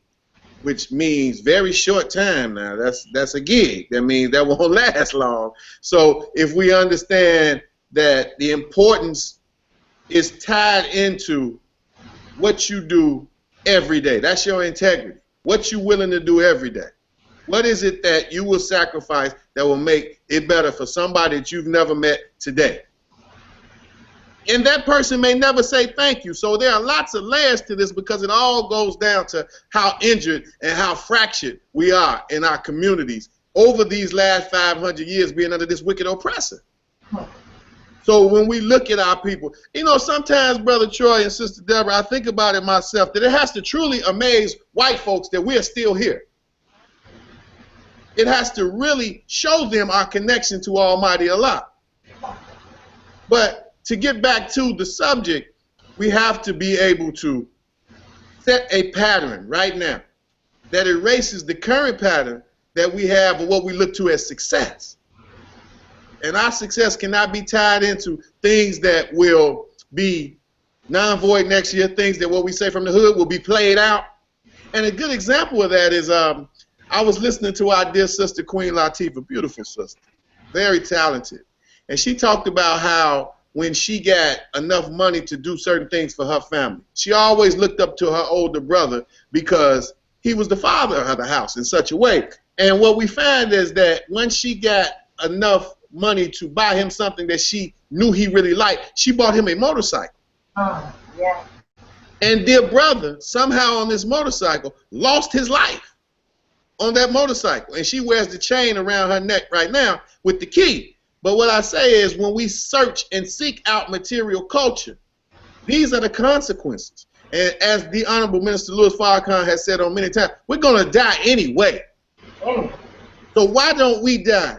which means very short time now. That's a gig. That means that won't last long. So if we understand that the importance is tied into what you do every day, that's your integrity. What you willing to do every day. What is it that you will sacrifice that will make it better for somebody that you've never met today? And that person may never say thank you. So there are lots of layers to this because it all goes down to how injured and how fractured we are in our communities over these last 500 years being under this wicked oppressor. So when we look at our people, you know, sometimes, Brother Troy and Sister Deborah, I think about it myself, that it has to truly amaze white folks that we are still here. It has to really show them our connection to Almighty Allah. But to get back to the subject, we have to be able to set a pattern right now that erases the current pattern that we have of what we look to as success. And our success cannot be tied into things that will be non-void next year, things that what we say from the hood will be played out. And a good example of that is I was listening to our dear sister, Queen Latifah, beautiful sister, very talented. And she talked about how when she got enough money to do certain things for her family, she always looked up to her older brother because he was the father of the house in such a way. And what we find is that when she got enough money to buy him something that she knew he really liked, she bought him a motorcycle. Oh, yeah. And dear brother, somehow on this motorcycle, lost his life on that motorcycle. And she wears the chain around her neck right now with the key. But what I say is when we search and seek out material culture, these are the consequences. And as the Honorable Minister Louis Farrakhan has said on many times, we're going to die anyway. So why don't we die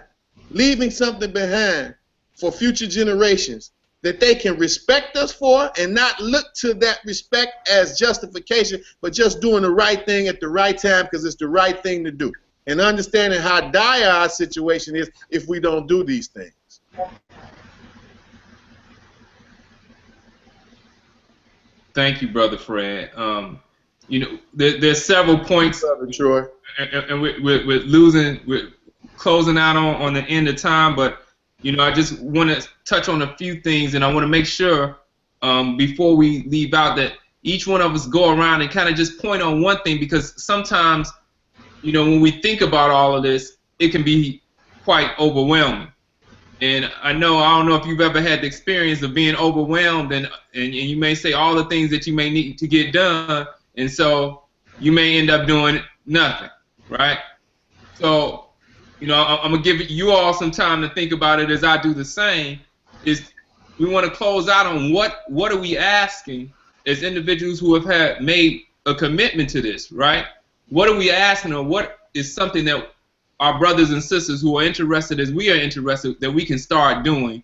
leaving something behind for future generations that they can respect us for and not look to that respect as justification, but just doing the right thing at the right time because it's the right thing to do. And understanding how dire our situation is if we don't do these things. Thank you, Brother Fred. You know, there's several points. Brother Troy. And we're closing out on the end of time, but you know, I just want to touch on a few things, and I want to make sure before we leave out that each one of us go around and kind of just point on one thing, because sometimes, you know, when we think about all of this, it can be quite overwhelming. And I don't know if you've ever had the experience of being overwhelmed, and you may say all the things that you may need to get done, and so you may end up doing nothing, right? So, you know, I'm going to give you all some time to think about it as I do the same. Is we want to close out on what are we asking as individuals who have made a commitment to this, right? What are we asking, or what is something that our brothers and sisters who are interested as we are interested that we can start doing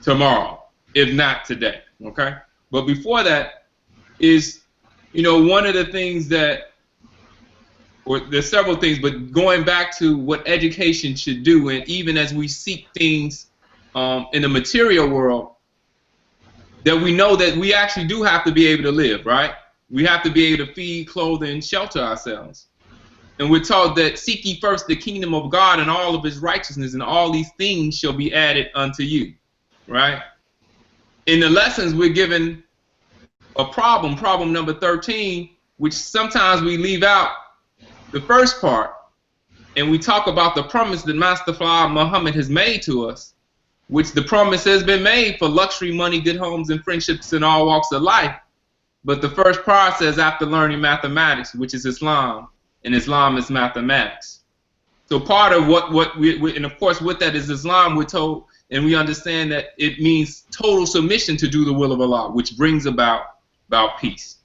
tomorrow, if not today, okay? But before that is, you know, one of the things that, or there's several things, but going back to what education should do, and even as we seek things in the material world, that we know that we actually do have to be able to live, right? We have to be able to feed, clothe, and shelter ourselves. And we're taught that seek ye first the kingdom of God and all of his righteousness, and all these things shall be added unto you, right? In the lessons, we're given a problem number 13, which sometimes we leave out the first part, and we talk about the promise that Master Muhammad has made to us, which the promise has been made for luxury, money, good homes, and friendships in all walks of life. But the first part says after learning mathematics, which is Islam, and Islam is mathematics. So part of what we and of course with that is Islam, we're told, and we understand that it means total submission to do the will of Allah, which brings about peace.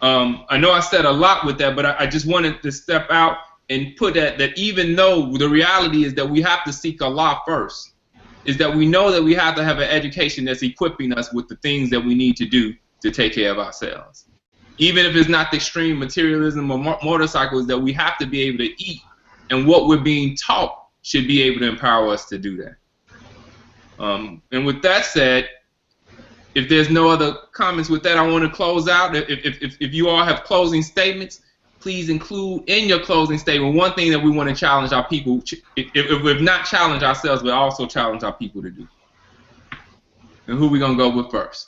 I know I said a lot with that, but I just wanted to step out and put that even though the reality is that we have to seek Allah first, is that we know that we have to have an education that's equipping us with the things that we need to do to take care of ourselves. Even if it's not the extreme materialism or motorcycles, that we have to be able to eat, and what we're being taught should be able to empower us to do that. And with that said, if there's no other comments with that, I want to close out. If you all have closing statements, please include in your closing statement one thing that we want to challenge our people, if we've not challenged ourselves, but also challenge our people to do. And who we going to go with first?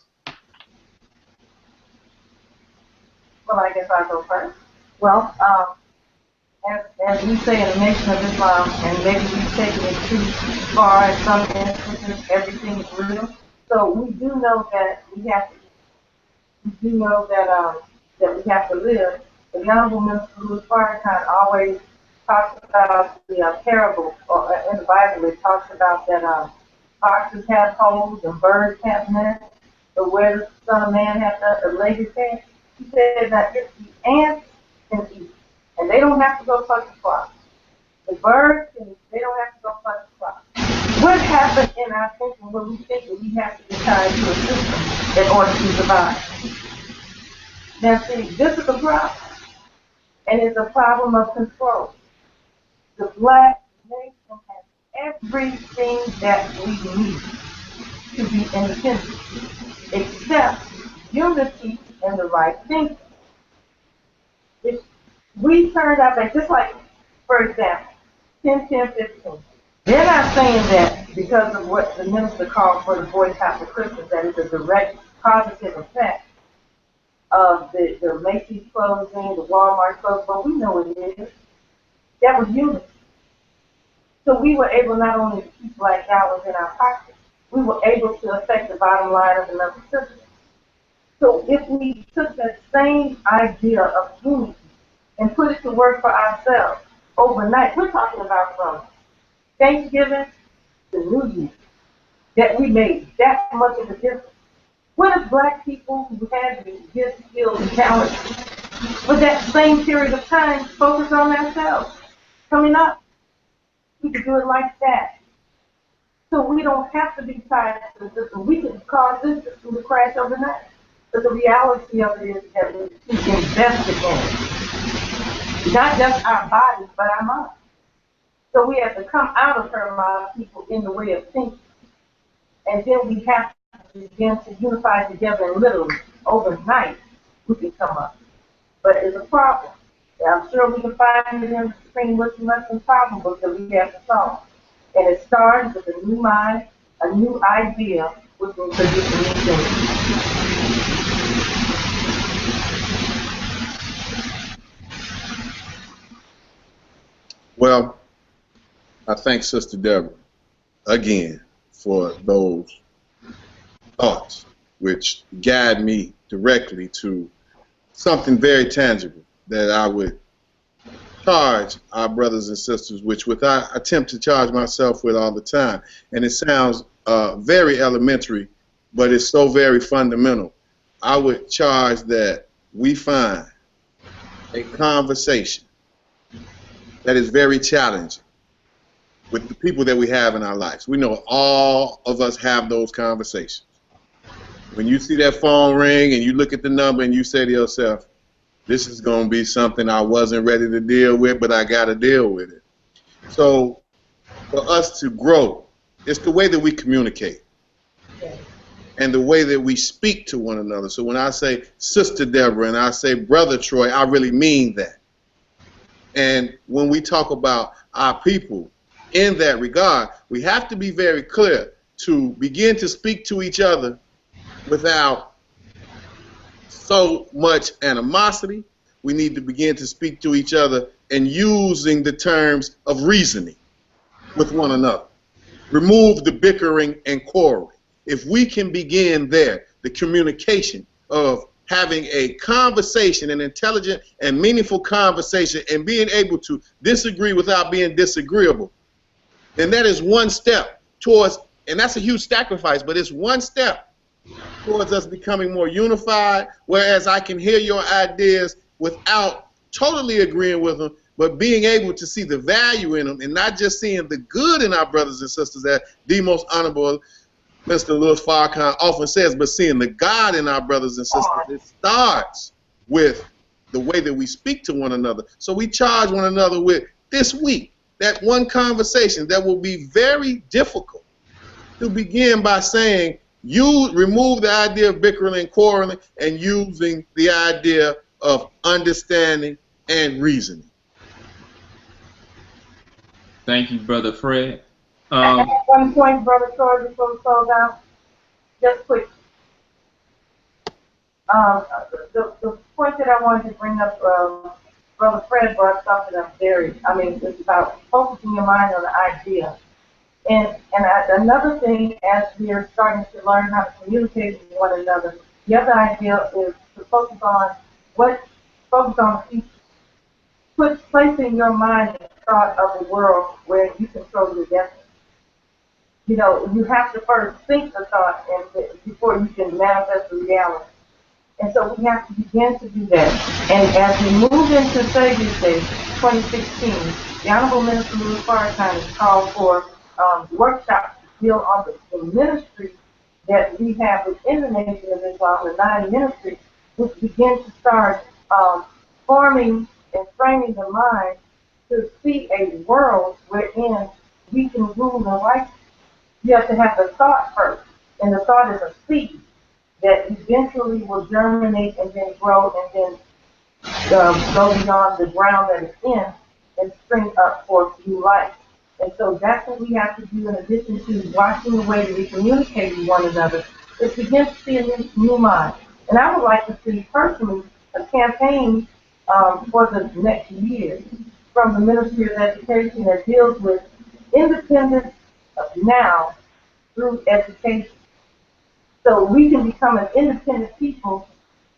Well, I guess I'll go first. Well, as we say in the Nation of Islam, and maybe we've taken it too far in some instances, everything is real. So we do know that we have to. We do know that we have to live. The Honorable Minister Louis Farrakhan always talks about the parable, or in the Bible it talks about that foxes have holes and birds have nests, but where the Son of Man has laid his head? He said that if the ants can eat, and they don't have to go touch the crops. The birds, they don't have to go touch the crops. What happened in our thinking when we think that we have to be tied to a system in order to survive? Now see, this is a problem, and it's a problem of control. The black nation has everything that we need to be independent, except unity and the right thinking. If we turned our back, just like, for example, 10, 10, 15. They're not saying that because of what the minister called for the boycott for Christmas, that is a direct positive effect of the Macy's closing, the Walmart closing, but we know it is. That was unity. So we were able not only to keep black dollars in our pockets, we were able to affect the bottom line of another citizen. So if we took that same idea of unity and put it to work for ourselves overnight, we're talking about from Thanksgiving to New Year, that we made that much of a difference. What if black people who had the gifts, skills, and talents for that same period of time focus on themselves coming up? We could do it like that. So we don't have to be tied to the system. We can cause this system to crash overnight. But the reality of it is that we invest in not just our bodies, but our minds. So we have to come out of paralyzed people in the way of thinking. And then we have to begin to unify together, and literally, overnight, we can come up. But it's a problem. I'm sure we can find it in the Supreme Wisdom Lesson problem book that we have to solve. And it starts with a new mind, a new idea, which will produce a new thing. Well, I thank Sister Deborah again for those thoughts which guide me directly to something very tangible that I would charge our brothers and sisters, which I attempt to charge myself with all the time. And it sounds very elementary, but it's so very fundamental. I would charge that we find a conversation that is very challenging with the people that we have in our lives. We know all of us have those conversations. When you see that phone ring and you look at the number and you say to yourself, this is going to be something I wasn't ready to deal with, but I got to deal with it. So for us to grow, it's the way that we communicate and the way that we speak to one another. So when I say Sister Deborah and I say Brother Troy, I really mean that. And when we talk about our people in that regard, we have to be very clear to begin to speak to each other without so much animosity. We need to begin to speak to each other and using the terms of reasoning with one another. Remove the bickering and quarreling. If we can begin there, the communication of having a conversation, an intelligent and meaningful conversation, and being able to disagree without being disagreeable, then that is one step towards, and that's a huge sacrifice, but it's one step towards us becoming more unified, whereas I can hear your ideas without totally agreeing with them, but being able to see the value in them and not just seeing the good in our brothers and sisters, that the most honorable Mr. Louis Farrakhan often says, but seeing the God in our brothers and sisters. It starts with the way that we speak to one another. So we charge one another with this week, that one conversation that will be very difficult to begin by saying, you remove the idea of bickering and quarreling and using the idea of understanding and reasoning. Thank you, Brother Fred. At one point, Brother Troy, before we close out, just quick. The point that I wanted to bring up, Brother Fred brought something up it's about focusing your mind on the idea. And another thing, as we are starting to learn how to communicate with one another, the other idea is to focus on the future. Placing your mind in the thought of a world where you control your destiny. you know, you have to first think the thought and before you can manifest the reality. And so we have to begin to do that. And as we move into Savior's Day 2016, the Honorable Minister Louis Farrakhan has called for workshops to deal on the ministry that we have within the Nation of Islam, the 9 ministries, which begin to start forming and framing the mind to see a world wherein we can rule in righteousness. You have to have the thought first, and the thought is a seed that eventually will germinate and then grow and then go beyond the ground that it's in and spring up for new life. And so that's what we have to do in addition to watching the way that we communicate with one another, is begin to see a new mind. And I would like to see personally a campaign for the next year from the Ministry of Education that deals with independence now through education. So we can become an independent people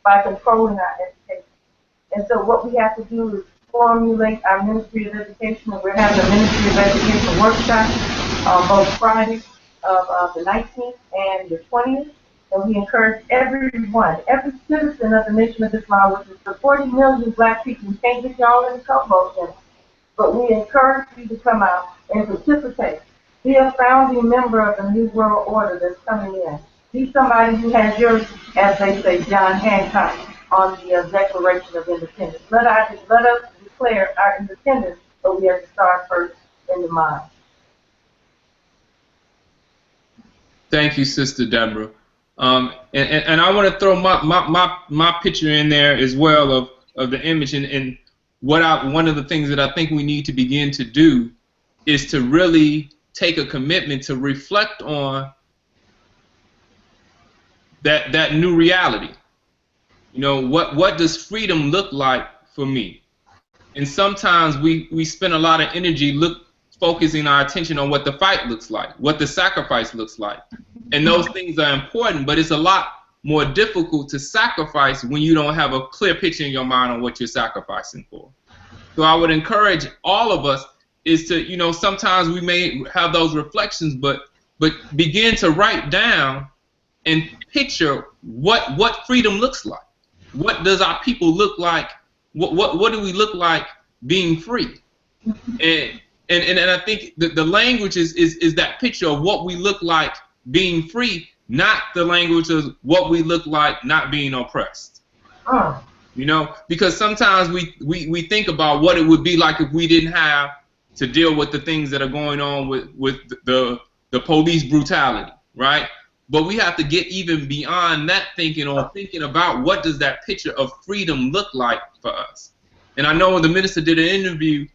by controlling our education. And so what we have to do is formulate our Ministry of Education, and we're having a Ministry of Education workshop on both Friday of the 19th and the 20th. And we encourage everyone, every citizen of the Nation of Islam, which is the 40 million black people. We can't get y'all in the co-vote center, but we encourage you to come out and participate. Be a founding member of the New World Order that's coming in. Be somebody who has your, as they say, John Hancock on the Declaration of Independence. Let us declare our independence, but we have to start first in the mind. Thank you, Sister Deborah. And I want to throw my picture in there as well of the image, and one of the things that I think we need to begin to do is to really take a commitment to reflect on that new reality. You know, what does freedom look like for me? And sometimes we spend a lot of energy focusing our attention on what the fight looks like, what the sacrifice looks like. And those things are important, but it's a lot more difficult to sacrifice when you don't have a clear picture in your mind on what you're sacrificing for. So I would encourage all of us is to, you know, sometimes we may have those reflections, but begin to write down and picture what freedom looks like. What does our people look like? What do we look like being free? And I think the language is that picture of what we look like being free, not the language of what we look like not being oppressed. You know, because sometimes we think about what it would be like if we didn't have to deal with the things that are going on with the police brutality, right? But we have to get even beyond that thinking, or thinking about what does that picture of freedom look like for us. And I know the minister did an interview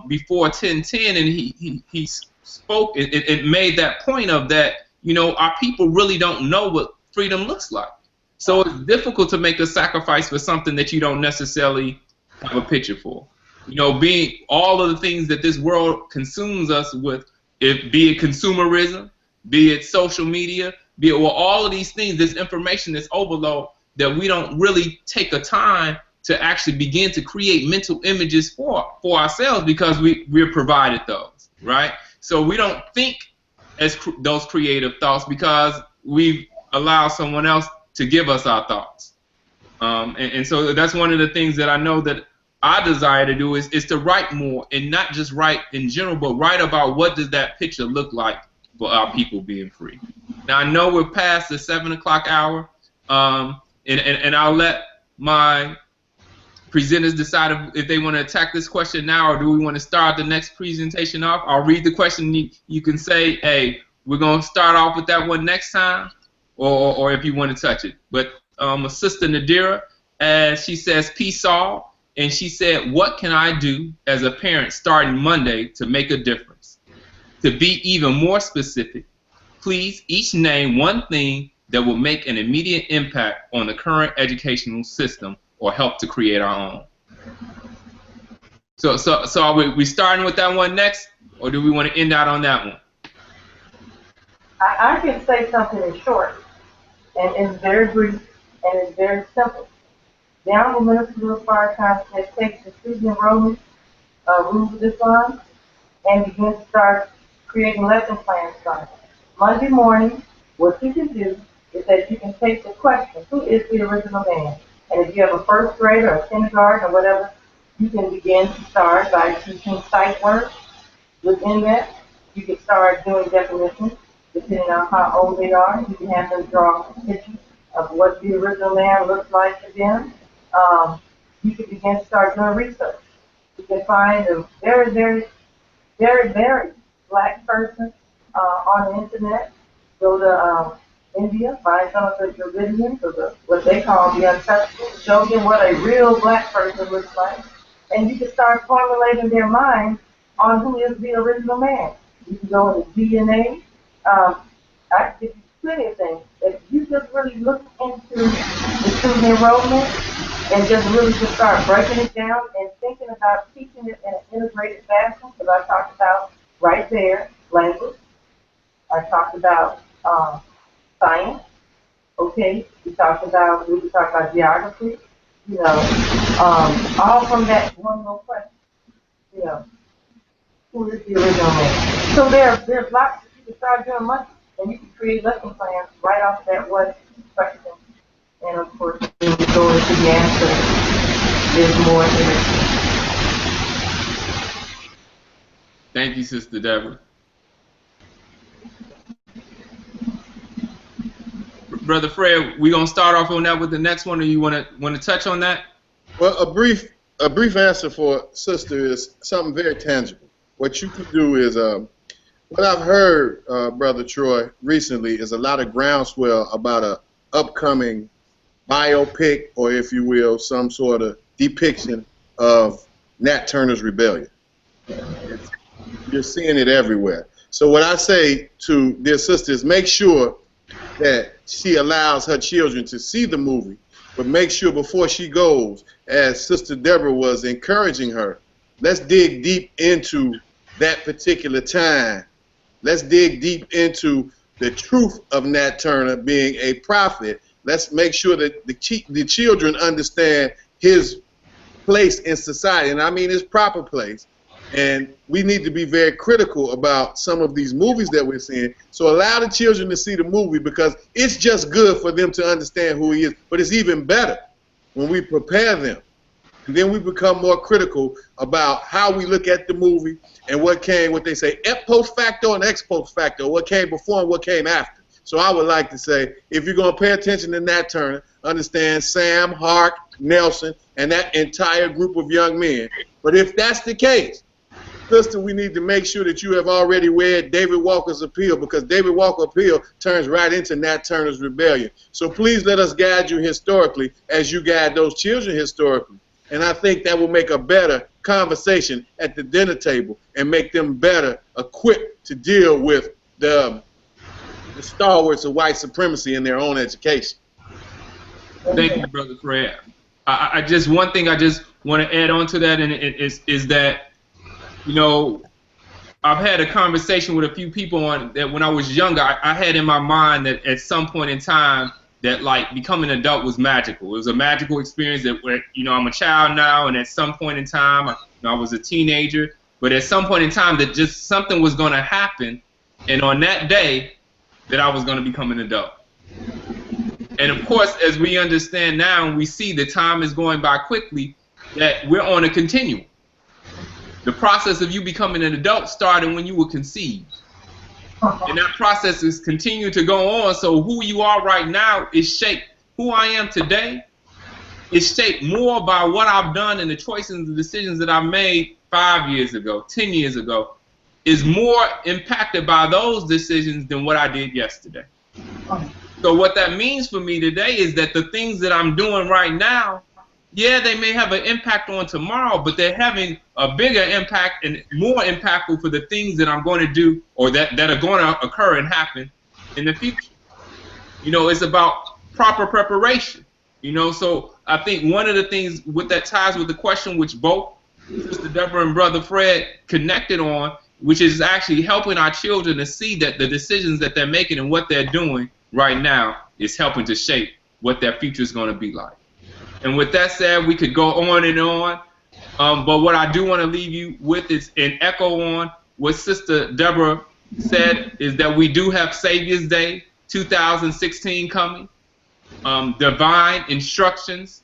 before 1010, and he spoke, it made that point of that, you know, our people really don't know what freedom looks like. So it's difficult to make a sacrifice for something that you don't necessarily have a picture for. You know, being all of the things that this world consumes us with, be it consumerism, be it social media, be it all of these things, this information, this overload, that we don't really take a time to actually begin to create mental images for ourselves, because we're provided those, right? So we don't think as those creative thoughts because we've allowed someone else to give us our thoughts. And so that's one of the things that I know that I desire to do is to write more, and not just write in general, but write about what does that picture look like for our people being free. Now I know we're past the 7 o'clock hour, and I'll let my presenters decide if they want to attack this question now, or do we want to start the next presentation off. I'll read the question. You can say, hey, we're going to start off with that one next time, or if you want to touch it. But Sister Nadira, she says, peace all. And she said, what can I do as a parent starting Monday to make a difference? To be even more specific, please each name one thing that will make an immediate impact on the current educational system or help to create our own. So are we starting with that one next, or do we want to end out on that one? I can say something in short, and it's very brief, and it's very simple. The Honorable Minister Louis Farrakhan has taken the student enrollment rules of Islam and begin to start creating lesson plans started. Monday morning, what you can do is that you can take the question, who is the original man? And if you have a first grader or a kindergarten or whatever, you can begin to start by teaching sight words within that. You can start doing definitions depending on how old they are. You can have them draw pictures of what the original man looks like to them. You can begin to start doing research. You can find a very, very, very, very black person on the internet. Go to India, find some of the Dravidians, or what they call the untouchables. Show them what a real black person looks like. And you can start formulating their minds on who is the original man. You can go into DNA. I can give you plenty of things. If you just really look into the student enrollment and just really just start breaking it down and thinking about teaching it in an integrated fashion, because I talked about right there, language. I talked about science. Okay, we talked about geography. You know, all from that one little question. You know, who is the original man? So there's lots that you can start doing much, and you can create lesson plans right off that one question. And of course, when you go into the answer, there's more in it. Thank you, Sister Deborah. Brother Fred, we gonna start off on that with the next one, or you wanna touch on that? Well, a brief answer for sister is something very tangible. What you can do is, what I've heard, Brother Troy, recently is a lot of groundswell about a upcoming biopic, or if you will, some sort of depiction of Nat Turner's Rebellion. You're seeing it everywhere. So what I say to dear sister is make sure that she allows her children to see the movie, but make sure before she goes, as Sister Deborah was encouraging her, let's dig deep into that particular time. Let's dig deep into the truth of Nat Turner being a prophet. Let's make sure that the children understand his place in society, and I mean his proper place. And we need to be very critical about some of these movies that we're seeing. So allow the children to see the movie, because it's just good for them to understand who he is. But it's even better when we prepare them. And then we become more critical about how we look at the movie and what they say, post facto and ex post facto, what came before and what came after. So I would like to say, if you're going to pay attention to Nat Turner, understand Sam, Hark, Nelson, and that entire group of young men. But if that's the case, sister, we need to make sure that you have already read David Walker's Appeal, because David Walker's Appeal turns right into Nat Turner's Rebellion. So please let us guide you historically as you guide those children historically. And I think that will make a better conversation at the dinner table and make them better equipped to deal with the stalwarts of white supremacy in their own education. Thank you, Brother Fred. One thing I just want to add on to that, and is that, you know, I've had a conversation with a few people on that when I was younger. I had in my mind that at some point in time that, like, becoming an adult was magical. It was a magical experience that, where, you know, I'm a child now, and at some point in time, I was a teenager, but at some point in time that just something was going to happen, and on that day that I was going to become an adult. And of course, as we understand now and we see the time is going by quickly, that we're on a continuum. The process of you becoming an adult started when you were conceived. And that process is continuing to go on. So who you are right now is shaped. Who I am today is shaped more by what I've done and the choices and the decisions that I made 5 years ago, 10 years ago, is more impacted by those decisions than what I did yesterday. So what that means for me today is that the things that I'm doing right now, yeah, they may have an impact on tomorrow, but they're having a bigger impact and more impactful for the things that I'm going to do, or that are going to occur and happen in the future. You know, it's about proper preparation. You know, so I think one of the things with that ties with the question which both Sister Deborah and Brother Fred connected on, which is actually helping our children to see that the decisions that they're making and what they're doing right now is helping to shape what their future is going to be like. And with that said, we could go on and on, but what I do want to leave you with is an echo on what Sister Deborah said is that we do have Savior's Day 2016 coming. Divine instructions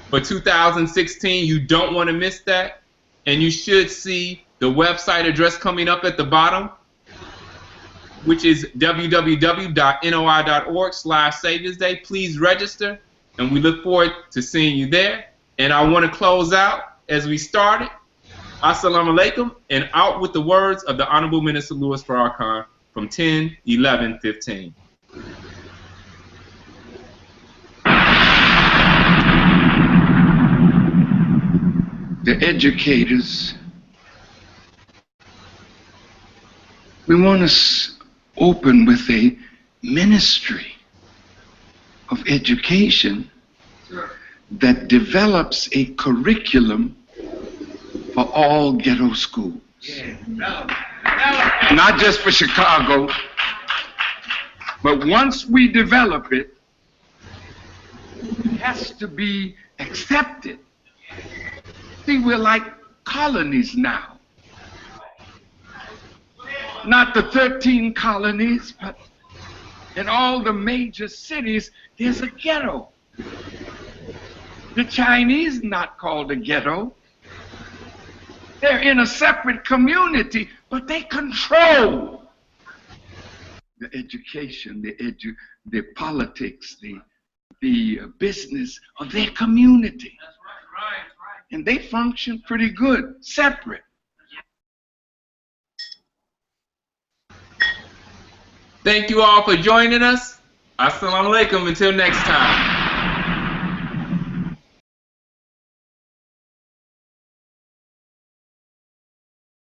for 2016. You don't want to miss that. And you should see the website address coming up at the bottom, which is www.noi.org/Savior's Day. Please register, and we look forward to seeing you there. And I want to close out as we started. Assalamu alaikum, and out with the words of the Honorable Minister Louis Farrakhan from 10/11/15. The educators, we want to open with a ministry of education that develops a curriculum for all ghetto schools. Not just for Chicago, but once we develop it, it has to be accepted. See, we're like colonies now. Not the 13 colonies, but in all the major cities, there's a ghetto. The Chinese not called a ghetto. They're in a separate community, but they control the education, the politics, the business of their community. That's right. And they function pretty good, separate. Thank you all for joining us. Assalamu alaikum. Until next time.